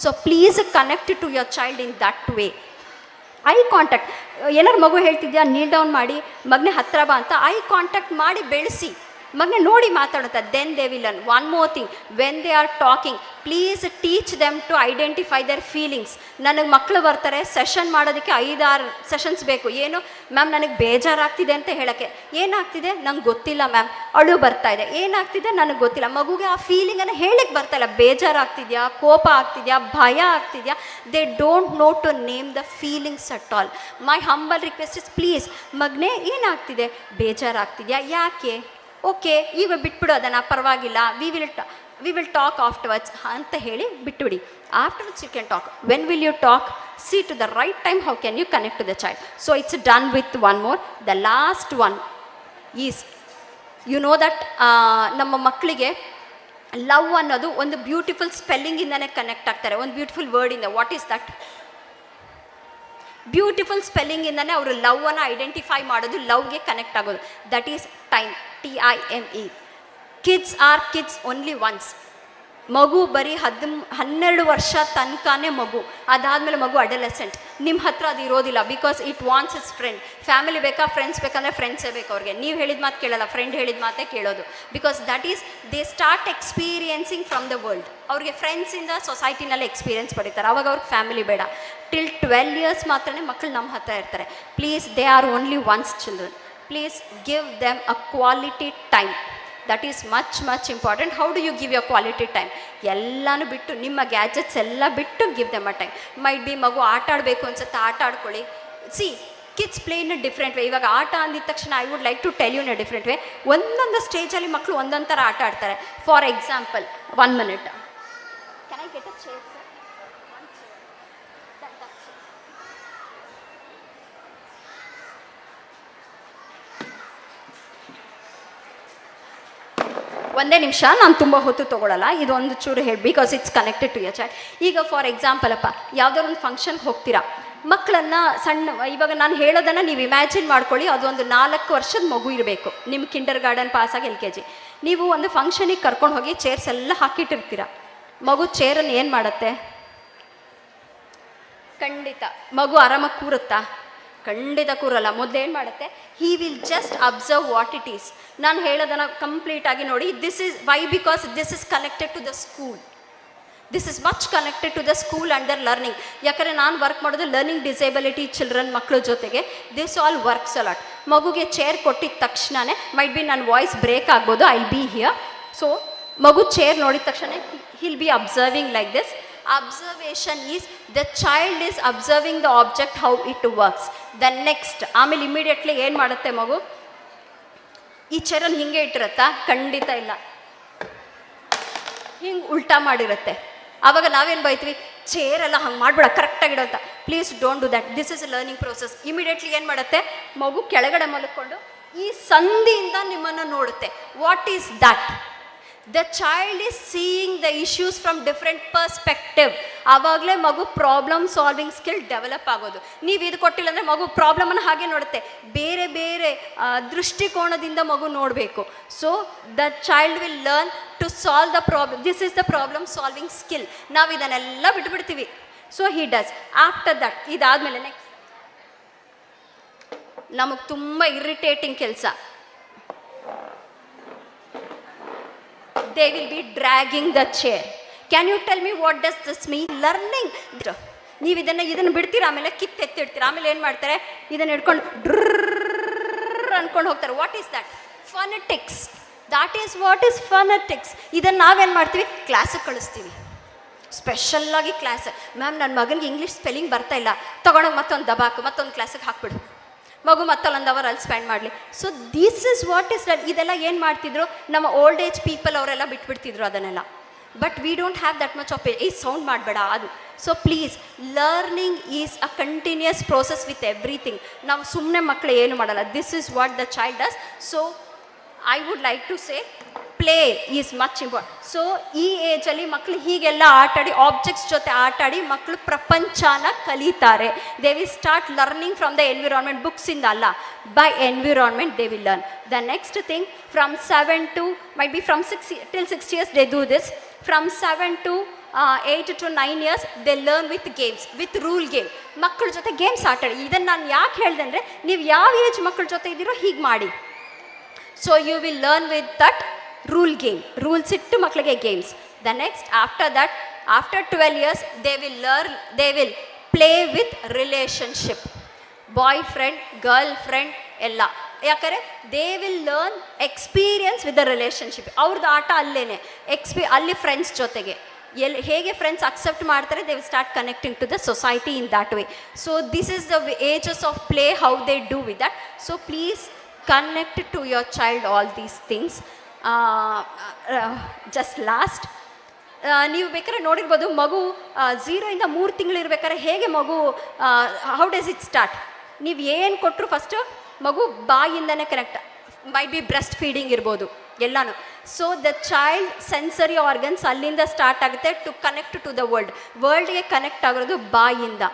So please connect to your child in that way. Eye contact, ಏನಾರು ಮಗು ಹೇಳ್ತಿದ್ಯಾ Neel down ಮಾಡಿ ಮಗನೇ ಹತ್ರ ಬಾ ಅಂತ eye contact ಮಾಡಿ ಬೆಳೆಸಿ. ಮಗನ ನೋಡಿ ಮಾತಾಡುತ್ತಾ, then they will learn. One more thing, when they are talking, please teach them to identify their feelings. ನನಗೆ ಮಕ್ಕಳು ಬರ್ತಾರೆ ಸೆಷನ್ ಮಾಡೋದಕ್ಕೆ 5-6 ಸೆಷನ್ಸ್ ಬೇಕು. ಏನು ಮ್ಯಾಮ್ ನನಗೆ ಬೇಜಾರಾಗ್ತಿದೆ ಅಂತ ಹೇಳೋಕ್ಕೆ. ಏನಾಗ್ತಿದೆ ನಂಗೆ ಗೊತ್ತಿಲ್ಲ ಮ್ಯಾಮ್, ಅಳು ಬರ್ತಾ ಇದೆ, ಏನಾಗ್ತಿದೆ ನನಗೆ ಗೊತ್ತಿಲ್ಲ. ಮಗುಗೆ ಆ ಫೀಲಿಂಗನ್ನು ಹೇಳಕ್ಕೆ ಬರ್ತಾಯಿಲ್ಲ. ಬೇಜಾರಾಗ್ತಿದೆಯಾ, ಕೋಪ ಆಗ್ತಿದೆಯಾ, ಭಯ ಆಗ್ತಿದೆಯಾ, they don't know to name the feelings at all. My humble request is please, ಮಗನೇ ಏನಾಗ್ತಿದೆ, ಬೇಜಾರಾಗ್ತಿದೆಯಾ, ಯಾಕೆ, ಓಕೆ ಈಗ ಬಿಟ್ಬಿಡು ಅದನ್ನು, ಪರವಾಗಿಲ್ಲ, ವಿ ವಿಲ್ ಟಾಕ್ ಆಫ್ಟರ್ವರ್ಡ್ಸ್ ಅಂತ ಹೇಳಿ ಬಿಟ್ಟುಬಿಡಿ. Afterwards you can talk. When will you talk, see to the right time how can you connect to the child. So it's done with one more. The last one is, you know that ನಮ್ಮ ಮಕ್ಕಳಿಗೆ love ಅನ್ನೋದು ಒಂದು beautiful ಸ್ಪೆಲ್ಲಿಂಗಿಂದನೇ connect ಆಗ್ತಾರೆ, ಒಂದು beautiful ವರ್ಡಿಂದ. What is that? Beautiful ಸ್ಪೆಲ್ಲಿಂಗಿಂದನೇ ಅವರು ಲವ್ವನ್ನು ಐಡೆಂಟಿಫೈ ಮಾಡೋದು, ಲವ್ಗೆ ಕನೆಕ್ಟ್ ಆಗೋದು. That is time, TIME. Kids are kids only once. ಮಗು ಬರೀ 12 ವರ್ಷ ತನಕನೇ ಮಗು, ಅದಾದಮೇಲೆ ಮಗು ಅಡಲೆಸೆಂಟ್. ನಿಮ್ಮ ಹತ್ರ ಅದು ಇರೋದಿಲ್ಲ, because it wants is friend. Family ಬೇಕಾ, ಫ್ರೆಂಡ್ಸ್ ಬೇಕಂದರೆ ಫ್ರೆಂಡ್ಸೇ ಬೇಕು ಅವ್ರಿಗೆ. ನೀವು ಹೇಳಿದ ಮಾತು ಕೇಳಲ್ಲ, ಫ್ರೆಂಡ್ ಹೇಳಿದ ಮಾತೇ ಕೇಳೋದು. Because that is they start experiencing from the world. ಅವ್ರಿಗೆ ಫ್ರೆಂಡ್ಸಿಂದ ಸೊಸೈಟಿನಲ್ಲಿ ಎಕ್ಸ್ಪೀರಿಯನ್ಸ್ ಪಡಿತಾರೆ, ಅವಾಗ ಅವ್ರಿಗೆ ಫ್ಯಾಮಿಲಿ ಬೇಡ. ಟಿಲ್ 12 ಇಯರ್ಸ್ ಮಾತ್ರನೇ ಮಕ್ಕಳು ನಮ್ಮ ಹತ್ರ ಇರ್ತಾರೆ. Please, they are only once children. Please give them a quality time. That is much important. How do you give your quality time? ಎಲ್ಲನೂ ಬಿಟ್ಟು, ನಿಮ್ಮ ಗ್ಯಾಜೆಟ್ಸ್ ಎಲ್ಲ ಬಿಟ್ಟು give them a time. Might be ಮಗು ಆಟ ಆಡಬೇಕು ಅನ್ಸುತ್ತೆ, ಆಟ ಆಡ್ಕೊಳ್ಳಿ. See, kids play in a different way. ಇವಾಗ ಆಟ ಅಂದಿದ ತಕ್ಷಣ I would like to tell you in a different way. ಒಂದೊಂದು ಸ್ಟೇಜಲ್ಲಿ ಮಕ್ಕಳು ಒಂದೊಂದು ಥರ ಆಟ ಆಡ್ತಾರೆ. For example, 1 minute. Can I get a chair sir? ಒಂದೇ ನಿಮಿಷ, ನಾನು ತುಂಬ ಹೊತ್ತು ತೊಗೊಳ್ಳಲ್ಲ, ಇದೊಂದು ಚೂರು ಹೇಳಿ, because it's connected to your child. ಈಗ ಫಾರ್ ಎಕ್ಸಾಂಪಲ್ ಅಪ್ಪ, ಯಾವುದೋ ಒಂದು ಫಂಕ್ಷನ್ಗೆ ಹೋಗ್ತೀರಾ, ಮಕ್ಕಳನ್ನು ಇವಾಗ ನಾನು ಹೇಳೋದನ್ನು ನೀವು ಇಮ್ಯಾಜಿನ್ ಮಾಡ್ಕೊಳ್ಳಿ. ಅದೊಂದು 4 ವರ್ಷದ ಮಗು ಇರಬೇಕು, ನಿಮ್ಮ ಕಿಂಡರ್ ಗಾರ್ಡನ್ ಪಾಸಾಗಿ LKG. ನೀವು ಒಂದು ಫಂಕ್ಷನಿಗೆ ಕರ್ಕೊಂಡು ಹೋಗಿ ಚೇರ್ಸ್ ಎಲ್ಲ ಹಾಕಿಟ್ಟಿರ್ತೀರ. ಮಗು ಚೇರನ್ನು ಏನು ಮಾಡುತ್ತೆ? ಖಂಡಿತ ಮಗು ಆರಾಮಾಗಿ ಕೂರುತ್ತಾ? ಖಂಡಿತ ಕೂರಲ್ಲ. ಮೊದಲೇನು ಮಾಡುತ್ತೆ? He will just observe what it is. ನಾನು ಹೇಳೋದನ್ನು ಕಂಪ್ಲೀಟಾಗಿ ನೋಡಿ. This is why, because this is connected to the school. This is much connected to the school and their learning. ಯಾಕಂದರೆ ನಾನು ವರ್ಕ್ ಮಾಡೋದು ಲರ್ನಿಂಗ್ ಡಿಸೇಬಿಲಿಟಿ ಚಿಲ್ಡ್ರನ್ ಮಕ್ಕಳ ಜೊತೆಗೆ. This all works a lot. ಮಗುಗೆ ಚೇರ್ ಕೊಟ್ಟಿದ ತಕ್ಷಣವೇ, ಮೈಟ್ ಬಿ ನನ್ನ voice break ಆಗ್ಬೋದು, ಐ ಬಿ ಹಿಯರ್. ಸೊ ಮಗು ಚೇರ್ ನೋಡಿದ ತಕ್ಷಣ he'll be observing like this. Observation is the child is observing the object how it works. The next, ಆಮೇಲೆ immediately ಏನು ಮಾಡುತ್ತೆ ಮಗು? ಈ ಚೇರನ್ನು ಹಿಂಗೆ ಇಟ್ಟಿರುತ್ತಾ? ಖಂಡಿತ ಇಲ್ಲ, ಹಿಂಗೆ ಉಲ್ಟಾ ಮಾಡಿರುತ್ತೆ. ಆವಾಗ ನಾವೇನು ಬೈತೀವಿ? ಚೇರೆಲ್ಲ ಹಂಗೆ ಮಾಡಬೇಡ, ಕರೆಕ್ಟಾಗಿಡೋ ಅಂತ. Please don't do that. This is a learning process. Immediately ಏನು ಮಾಡುತ್ತೆ ಮಗು? ಕೆಳಗಡೆ ಮಲ್ಕೊಂಡು ಈ ಸಂಧಿಯಿಂದ ನಿಮ್ಮನ್ನು ನೋಡುತ್ತೆ. What is that? The child is seeing the issues from different perspective. ಆವಾಗಲೇ ಮಗು ಪ್ರಾಬ್ಲಮ್ ಸಾಲ್ವಿಂಗ್ ಸ್ಕಿಲ್ ಡೆವಲಪ್ ಆಗೋದು. ನೀವು ಇದು ಕೊಟ್ಟಿಲ್ಲ ಅಂದರೆ ಮಗು ಪ್ರಾಬ್ಲಮನ್ನು ಹಾಗೆ ನೋಡುತ್ತೆ, ಬೇರೆ ಬೇರೆ ದೃಷ್ಟಿಕೋನದಿಂದ ಮಗು ನೋಡಬೇಕು. So the child will learn to solve the problem. This is the problem solving skill. ನಾವು ಇದನ್ನೆಲ್ಲ ಬಿಟ್ಬಿಡ್ತೀವಿ. So he does. After that, ಇದಾದಮೇಲೆ ನೆಕ್ಸ್ಟ್ ನಮಗೆ ತುಂಬ ಇರಿಟೇಟಿಂಗ್ ಕೆಲಸ. They will be dragging the chair. Can you tell me what does this mean? Learning. ನೀವು ಇದನ್ನು ಬಿಡ್ತೀರಾ, ಆಮೇಲೆ ಕಿತ್ತೆತ್ತಿಡ್ತೀರಾ, ಆಮೇಲೆ ಏನು ಮಾಡ್ತಾರೆ? ಇದನ್ನು ಹಿಡ್ಕೊಂಡು ಡ್ರರ್ ಅಂದ್ಕೊಂಡು ಹೋಗ್ತಾರೆ. What is that? Phonetics. That is what is phonetics. ಇದನ್ನು ನಾವೇನು ಮಾಡ್ತೀವಿ? ಕ್ಲಾಸಿಗೆ ಕಳಿಸ್ತೀವಿ, ಸ್ಪೆಷಲ್ಲಾಗಿ ಕ್ಲಾಸ್. ಮ್ಯಾಮ್ ನನ್ನ ಮಗನಿಗೆ ಇಂಗ್ಲೀಷ್ ಸ್ಪೆಲ್ಲಿಂಗ್ ಬರ್ತಾ ಇಲ್ಲ, ತೊಗೊಂಡೋಗಿ ಮತ್ತೊಂದು ದಬಾಕು, ಮತ್ತೊಂದು ಕ್ಲಾಸಿಗೆ ಹಾಕ್ಬಿಡು, ಮಗು ಮತ್ತೊಂದು ಅವರ್ ಅಲ್ಲಿ ಸ್ಪೆಂಡ್ ಮಾಡಲಿ. So this is what is that. ಇದೆಲ್ಲ ಏನು ಮಾಡ್ತಿದ್ರು ನಮ್ಮ ಓಲ್ಡ್ ಏಜ್ ಪೀಪಲ್, ಅವರೆಲ್ಲ ಬಿಟ್ಬಿಡ್ತಿದ್ರು ಅದನ್ನೆಲ್ಲ. But we don't have that much of ಈ ಸೌಂಡ್ ಮಾಡಬೇಡ ಅದು. So please, learning is a continuous process with everything. ನಾವು ಸುಮ್ಮನೆ ಮಕ್ಕಳು ಏನು ಮಾಡಲ್ಲ. This is what the child does. So I would like to say play is much important. So ಈ ಏಜಲ್ಲಿ ಮಕ್ಕಳು ಹೀಗೆಲ್ಲ ಆಟಾಡಿ, ಆಬ್ಜೆಕ್ಟ್ಸ್ ಜೊತೆ ಆಟಾಡಿ ಮಕ್ಕಳು ಪ್ರಪಂಚನ ಕಲಿತಾರೆ. They will start learning from the environment. ಬುಕ್ಸಿಂದ ಅಲ್ಲ, by environment they will learn. The next thing, from 7 to might be from 6 till 6 years they do this. From 7 to 8 to 9 years they learn with games, with rule game. ಮಕ್ಕಳ ಜೊತೆ games ಆಟಾಡಿ. ಇದನ್ನು ನಾನು ಯಾಕೆ ಹೇಳಿದೆ ಅಂದರೆ, ನೀವು ಯಾವ ಏಜ್ ಮಕ್ಕಳ ಜೊತೆ ಇದ್ದೀರೋ ಹೀಗೆ ಮಾಡಿ. So you will learn with that rules ಇಟ್ಟು ಮಕ್ಕಳಿಗೆ games. The next after that, after 12 years they will play with relationship, boyfriend, girlfriend ಎಲ್ಲ. ಯಾಕಂದರೆ they will learn experience with the relationship. ಅವ್ರದ್ದು ಆಟ ಅಲ್ಲೇ ಅಲ್ಲಿ ಫ್ರೆಂಡ್ಸ್ ಜೊತೆಗೆ ಹೇಗೆ ಫ್ರೆಂಡ್ಸ್ ಅಕ್ಸೆಪ್ಟ್ ಮಾಡ್ತಾರೆ, they will start connecting to the society in that way. So this is the ages of play, how they do with that. So please connect to your child all these things. Just last, ನೀವು ಬೇಕಾದ್ರೆ ನೋಡಿರ್ಬೋದು, ಮಗು 0 ಇಂದ 3 ತಿಂಗಳು ಇರ್ಬೇಕಾದ್ರೆ ಹೇಗೆ ಮಗು how does it start. ನೀವು ಏನು ಕೊಟ್ಟರು ಫಸ್ಟು ಮಗು ಬಾಯಿಂದನೇ connect, might be breastfeeding ಇರ್ಬೋದು ಎಲ್ಲನೂ. So the child sensory organs ಅಲ್ಲಿಂದ ಸ್ಟಾರ್ಟ್ ಆಗುತ್ತೆ ಟು ಕನೆಕ್ಟ್ ಟು ದ ವರ್ಲ್ಡ್ಗೆ ಕನೆಕ್ಟ್ ಆಗೋದು ಬಾಯಿಂದ.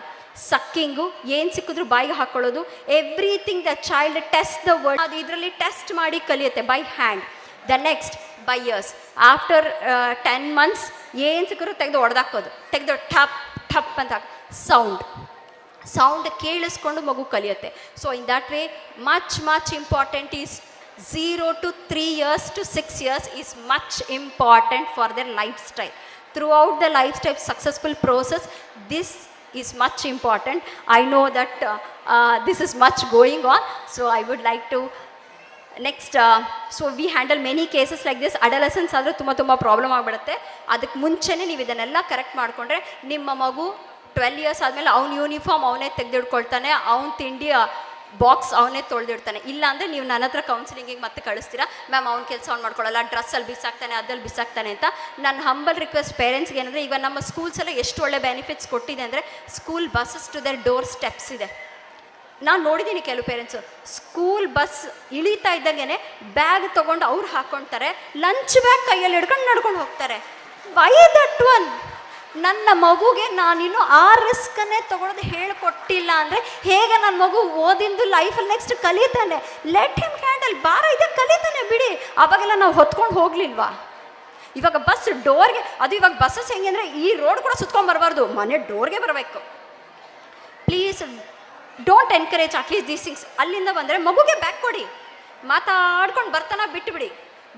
ಸಕ್ಕಿಂಗು, ಏನು ಸಿಕ್ಕಿದ್ರು ಬಾಯಿಗೆ ಹಾಕೊಳ್ಳೋದು, everything the child test the word, ಅದು ಇದರಲ್ಲಿ ಟೆಸ್ಟ್ ಮಾಡಿ ಕಲಿಯುತ್ತೆ by hand. The next by years, after 10 months ಏನು ಸಿಕ್ಕಿದ್ರು ತೆಗೆದು ಹೊಡೆದಾಕೋದು, ತೆಗೆದು ಠಪ್ ಅಂತ ಸೌಂಡ್ ಕೇಳಿಸ್ಕೊಂಡು ಮಗು ಕಲಿಯುತ್ತೆ. So in that way much important is 0 to 3 years to 6 years is much important for their lifestyle. Throughout the lifestyle successful process, this is much important. I know that this is much going on, so I would like to next so we handle many cases like this. Adolescents ಆದರೆ ತುಂಬ problem ಆಗಿಬಿಡುತ್ತೆ. ಅದಕ್ಕೆ ಮುಂಚೆನೇ ನೀವು ಇದನ್ನೆಲ್ಲ correct ಮಾಡಿಕೊಂಡ್ರೆ ನಿಮ್ಮ ಮಗು 12 years ಆದಮೇಲೆ ಅವ್ನ ಯೂನಿಫಾರ್ಮ್ ಅವನೇ ತೆಗೆದಿಡ್ಕೊಳ್ತಾನೆ, ಅವ್ನ ತಿಂಡಿ ಬಾಕ್ಸ್ ಅವನೇ ತೊಳೆದಿಡ್ತಾನೆ. ಇಲ್ಲ ಅಂದರೆ ನೀವು ನನ್ನ ಹತ್ರ ಕೌನ್ಸಿಲಿಂಗಿಗೆ ಮತ್ತೆ ಕಳಿಸ್ತೀರಾ, ಮ್ಯಾಮ್ ಅವ್ನ ಕೆಲಸ ಅವ್ನು ಮಾಡ್ಕೊಳ್ಳಲ್ಲ, ಡ್ರೆಸ್ಸಲ್ಲಿ ಬಿಸಾಕ್ತಾನೆ, ಅದ್ರಲ್ಲಿ ಬಿಸಾಕ್ತಾನೆ ಅಂತ. ನನ್ನ ಹಂಬಲ್ ರಿಕ್ವೆಸ್ಟ್ ಪೇರೆಂಟ್ಸ್ಗೆ ಏನಂದರೆ, ಈಗ ನಮ್ಮ ಸ್ಕೂಲ್ಸೆಲ್ಲ ಎಷ್ಟು ಒಳ್ಳೆ ಬೆನಿಫಿಟ್ಸ್ ಕೊಟ್ಟಿದೆ ಅಂದರೆ, school buses to their door steps ಇದೆ. ನಾನು ನೋಡಿದ್ದೀನಿ ಕೆಲವು ಪೇರೆಂಟ್ಸು ಸ್ಕೂಲ್ ಬಸ್ ಇಳೀತಾ ಇದ್ದಂಗೆ ಬ್ಯಾಗ್ ತೊಗೊಂಡು ಅವ್ರು ಹಾಕ್ಕೊಳ್ತಾರೆ, ಲಂಚ್ ಬ್ಯಾಗ್ ಕೈಯಲ್ಲಿ ಹಿಡ್ಕೊಂಡು ನಡ್ಕೊಂಡು ಹೋಗ್ತಾರೆ. Why that one? ನನ್ನ ಮಗುಗೆ ನಾನಿನ್ನು ಆ ರಿಸ್ಕನ್ನೇ ತೊಗೊಳೋದು ಹೇಳಿಕೊಟ್ಟಿಲ್ಲ ಅಂದರೆ ಹೇಗೆ ನನ್ನ ಮಗು ಓದಿಂದು ಲೈಫಲ್ಲಿ ನೆಕ್ಸ್ಟ್ ಕಲಿತಾನೆ? ಲೆಟ್ ಹಿಮ್ ಹ್ಯಾಂಡಲ್, ಭಾರ ಇದೆ ಕಲಿತಾನೆ ಬಿಡಿ. ಅವಾಗೆಲ್ಲ ನಾವು ಹೊತ್ಕೊಂಡು ಹೋಗ್ಲಿಲ್ವಾ? ಇವಾಗ ಬಸ್ ಡೋರ್ಗೆ, ಅದು ಇವಾಗ ಬಸ್ಸಸ್ ಹೆಂಗೆ ಅಂದರೆ ಈ ರೋಡ್ ಕೂಡ ಸುತ್ಕೊಂಡು ಬರಬಾರ್ದು, ಮನೆ ಡೋರ್ಗೆ ಬರಬೇಕು. Please don't encourage at least these things. ಅಲ್ಲಿಂದ ಬಂದರೆ ಮಗುಗೆ ಬ್ಯಾಗ್ ಕೊಡಿ, ಮಾತಾಡ್ಕೊಂಡು ಬರ್ತಾನ ಬಿಟ್ಟುಬಿಡಿ.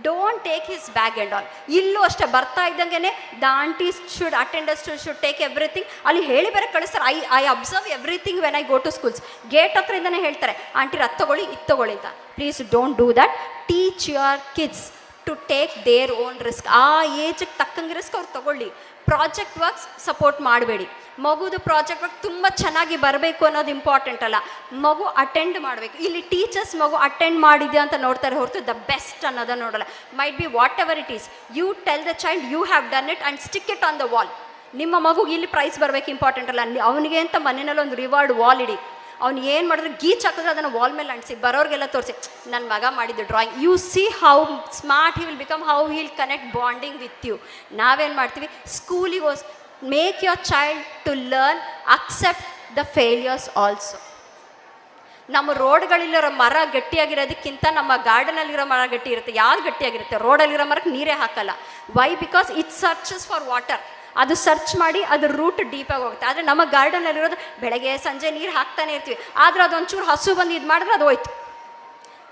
Don't take his bag and all. ಇಲ್ಲೂ ಅಷ್ಟೇ ಬರ್ತಾ ಇದ್ದಂಗೆ the aunties attenders should take everything. ಅಲ್ಲಿ ಹೇಳಿ ಬೇರೆ ಕಳಿಸ್ತಾರೆ. I observe everything when I go to schools. Gate ಹತ್ರದಿಂದನೇ ಹೇಳ್ತಾರೆ, ಆಂಟಿ ಅದು ತೊಗೊಳ್ಳಿ ಇದು ತೊಗೊಳ್ಳಿ ಅಂತ. Please don't do that. Teach your kids to take their own risk. ಆ ಏಜಿಗೆ ತಕ್ಕಂಗೆ ರಿಸ್ಕ್ ಅವ್ರು ತೊಗೊಳ್ಳಿ. ಪ್ರಾಜೆಕ್ಟ್ ವರ್ಕ್ಸ್ ಸಪೋರ್ಟ್ ಮಾಡಬೇಡಿ. ಮಗುದು ಪ್ರಾಜೆಕ್ಟ್ ವರ್ಕ್ ತುಂಬ ಚೆನ್ನಾಗಿ ಬರಬೇಕು ಅನ್ನೋದು ಇಂಪಾರ್ಟೆಂಟ್ ಅಲ್ಲ, ಮಗು ಅಟೆಂಡ್ ಮಾಡಬೇಕು. ಇಲ್ಲಿ ಟೀಚರ್ಸ್ ಮಗು ಅಟೆಂಡ್ ಮಾಡಿದ್ಯಾ ಅಂತ ನೋಡ್ತಾರೆ ಹೊರತು ದ ಬೆಸ್ಟ್ ಅನ್ನೋದನ್ನು ನೋಡಲ್ಲ. Might be whatever it is, you tell the child you have done it and stick it on the wall. ನಿಮ್ಮ ಮಗುಗೆ ಇಲ್ಲಿ ಪ್ರೈಸ್ ಬರಬೇಕು ಇಂಪಾರ್ಟೆಂಟ್ ಅಲ್ಲ, ಅವನಿಗೆ ಅಂತ ಮನೆಯಲ್ಲಿ ಒಂದು ರಿವಾರ್ಡ್ ವಾಲ್ ಇಡಿ. ಅವ್ನು ಏನು ಮಾಡಿದ್ರೆ ಗೀಚ್ ಹಾಕಿದ್ರೆ ಅದನ್ನು ವಾಲ್ ಮೇಲೆ ಅಂಟಿಸಿ ಬರೋರಿಗೆಲ್ಲ ತೋರಿಸಿ, ನನ್ನ ಮಗ ಮಾಡಿದ್ದು drawing. You see how smart he will become, how he will connect bonding with you. ನಾವೇನು ಮಾಡ್ತೀವಿ, ಸ್ಕೂಲಿಗೆ make your child to learn accept the failures also. ನಮ್ಮ ರೋಡ್ಗಳಿರೋ ಮರ ಗಟ್ಟಿಯಾಗಿರೋದಕ್ಕಿಂತ ನಮ್ಮ ಗಾರ್ಡನಲ್ಲಿರೋ ಮರ ಗಟ್ಟಿ ಇರುತ್ತೆ. ಯಾವ್ದು ಗಟ್ಟಿಯಾಗಿರುತ್ತೆ? ರೋಡಲ್ಲಿರೋ ಮರಕ್ಕೆ ನೀರೇ ಹಾಕಲ್ಲ. Why? Because it searches for water. ಅದು ಸರ್ಚ್ ಮಾಡಿ ಅದು ರೂಟ್ ಡೀಪಾಗಿ ಹೋಗುತ್ತೆ. ಆದರೆ ನಮ್ಮ ಗಾರ್ಡನಲ್ಲಿರೋದು ಬೆಳಗ್ಗೆ ಸಂಜೆ ನೀರು ಹಾಕ್ತಾನೆ ಇರ್ತೀವಿ, ಆದರೆ ಅದೊಂಚೂರು ಹಸು ಬಂದು ಇದು ಮಾಡಿದ್ರೆ ಅದು ಹೋಯ್ತು.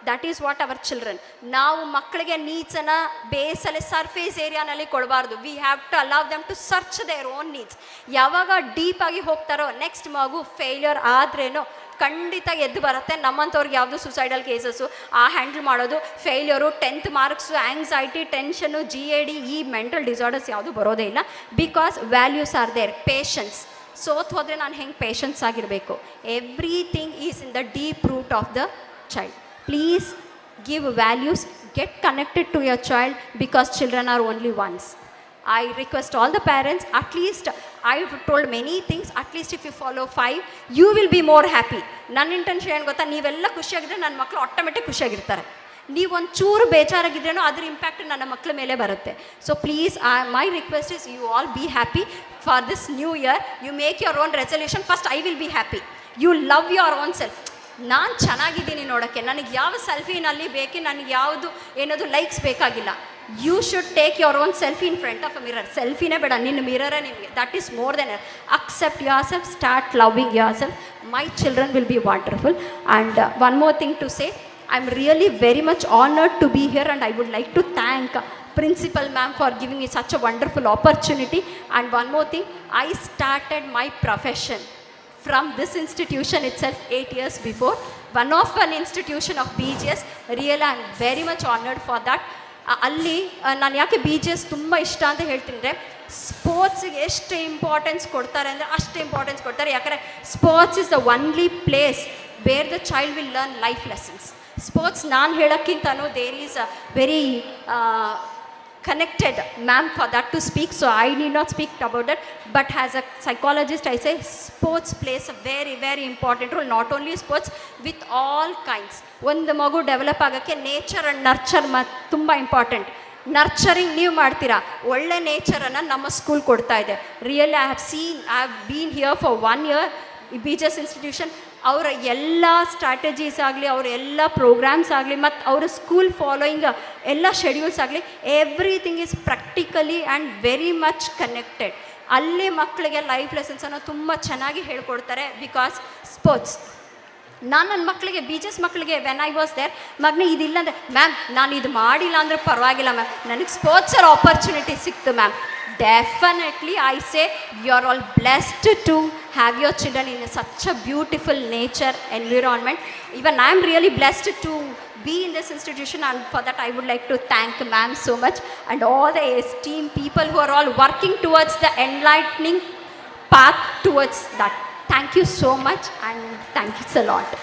That is what our children. ನಾವು ಮಕ್ಕಳಿಗೆ ನೀಡ್ಸನ್ನು ಬೇಸಲ್ಲಿ ಸರ್ಫೇಸ್ ಏರಿಯಾನಲ್ಲಿ ಕೊಡಬಾರ್ದು. We have to allow them to search their own needs. ಯಾವಾಗ ಡೀಪಾಗಿ ಹೋಗ್ತಾರೋ ನೆಕ್ಸ್ಟ್ ಮಗು ಫೇಲ್ಯೂರ್ ಆದ್ರೇನೋ ಖಂಡಿತ ಎದ್ದು ಬರುತ್ತೆ. ನಮ್ಮಂಥವ್ರಿಗೆ ಯಾವುದು ಸುಸೈಡಲ್ ಕೇಸಸ್ಸು ಆ ಹ್ಯಾಂಡಲ್ ಮಾಡೋದು, failure, 10th marks, anxiety, tension, GAD, ಈ ಮೆಂಟಲ್ ಡಿಸಾರ್ಡರ್ಸ್ ಯಾವುದು ಬರೋದೇ ಇಲ್ಲ. Because values are there. Patience. ಸೋತ್ ಹೋದರೆ ನಾನು ಹೆಂಗೆ ಪೇಷನ್ಸ್ ಆಗಿರಬೇಕು? Everything is in the deep root of the child. Please give values, get connected to your child because children are only once. I request all the parents, at least I have told many things, at least if you follow 5, you will be more happy. ನನ್ನ intention ಏನು ಗೊತ್ತಾ, ನೀವೆಲ್ಲ ಖುಷಿಯಾಗಿದ್ದರೆ ನನ್ನ ಮಕ್ಕಳು automatic ಖುಷಿಯಾಗಿರ್ತಾರೆ. ನೀವು ಒಂದು ಚೂರು ಬೇಜಾರಾಗಿದ್ರೇನೋ ಅದ್ರ ಇಂಪ್ಯಾಕ್ಟ್ ನನ್ನ ಮಕ್ಕಳ ಮೇಲೆ ಬರುತ್ತೆ. So please my request is you all be happy for this new year. You make your own resolution. First I will be happy. You love your own self. ನಾನು ಚೆನ್ನಾಗಿದ್ದೀನಿ ನೋಡೋಕ್ಕೆ, ನನಗೆ ಯಾವ ಸೆಲ್ಫಿನಲ್ಲಿ ಬೇಕು, ನನಗೆ ಯಾವುದು ಏನದು ಲೈಕ್ಸ್ ಬೇಕಾಗಿಲ್ಲ. You should take your own selfie in front of a mirror. ಸೆಲ್ಫಿನೇ ಬೇಡ, ನಿನ್ನ ಮಿರರೇ ನಿಮಗೆ. That is more than accept yourself, start loving yourself. My children will be wonderful. And one more thing to say, I'm really very much honored to be here, and I would like to thank Principal Ma'am for giving me such a wonderful opportunity. And one more thing, I started my profession from this institution itself 8 years before, one of an institution of BGS. Really, I am very much honored for that. ಅಲ್ಲಿ ನಾನು ಯಾಕೆ BGS ತುಂಬ ಇಷ್ಟ ಅಂತ ಹೇಳ್ತೀನಿ, ಸ್ಪೋರ್ಟ್ಸಿಗೆ ಎಷ್ಟು importance ಕೊಡ್ತಾರೆ ಅಂದರೆ ಅಷ್ಟು ಇಂಪಾರ್ಟೆನ್ಸ್ ಕೊಡ್ತಾರೆ. ಯಾಕಂದರೆ sports is the only place where the child will learn life lessons. Sports ನಾನು ಹೇಳೋಕ್ಕಿಂತನೂ there is a very connected ma'am for that to speak, so I need not speak about that. But as a psychologist, I say sports plays a very very important role. Not only sports, with all kinds. ಒಂದು ಮಗು develop ಆಗೋಕ್ಕೆ nature and nurture ತುಂಬ important. Nurturing ನೀವು ಮಾಡ್ತೀರಾ, ಒಳ್ಳೆ ನೇಚರನ್ನು ನಮ್ಮ school ಕೊಡ್ತಾ ಇದೆ. Really I have been here for 1 year. BGS institution ಅವರ ಎಲ್ಲ ಸ್ಟ್ರಾಟಜೀಸ್ ಆಗಲಿ, ಅವರ ಎಲ್ಲ ಪ್ರೋಗ್ರಾಮ್ಸ್ ಆಗಲಿ, ಮತ್ತು ಅವರ ಸ್ಕೂಲ್ ಫಾಲೋಯಿಂಗ್ ಎಲ್ಲ ಶೆಡ್ಯೂಲ್ಸ್ ಆಗಲಿ, everything is practically and very much connected. ಅಲ್ಲೇ ಮಕ್ಕಳಿಗೆ ಲೈಫ್ ಲೆಸನ್ಸನ್ನು ತುಂಬ ಚೆನ್ನಾಗಿ ಹೇಳ್ಕೊಡ್ತಾರೆ. ಬಿಕಾಸ್ ಸ್ಪೋರ್ಟ್ಸ್, ನಾನು ನನ್ನ ಮಕ್ಕಳಿಗೆ BGS ಮಕ್ಕಳಿಗೆ ವೆನ್ ಐ ವಾಸ್ ದೇರ್, ಮಗನೇ ಇದಿಲ್ಲ ಅಂದರೆ ಮ್ಯಾಮ್ ನಾನು ಇದು ಮಾಡಿಲ್ಲ ಅಂದರೆ ಪರವಾಗಿಲ್ಲ ಮ್ಯಾಮ್, ನನಗೆ ಸ್ಪೋರ್ಟ್ಸಲ್ಲಿ ಆಪರ್ಚುನಿಟಿ ಸಿಕ್ತು ma'am. Definitely, I say you are all blessed to have your children in such a beautiful nature environment. Even I am really blessed to be in this institution, and for that I would like to thank ma'am so much, and all the esteemed people who are all working towards the enlightening path towards that. Thank you so much, and thank you a lot.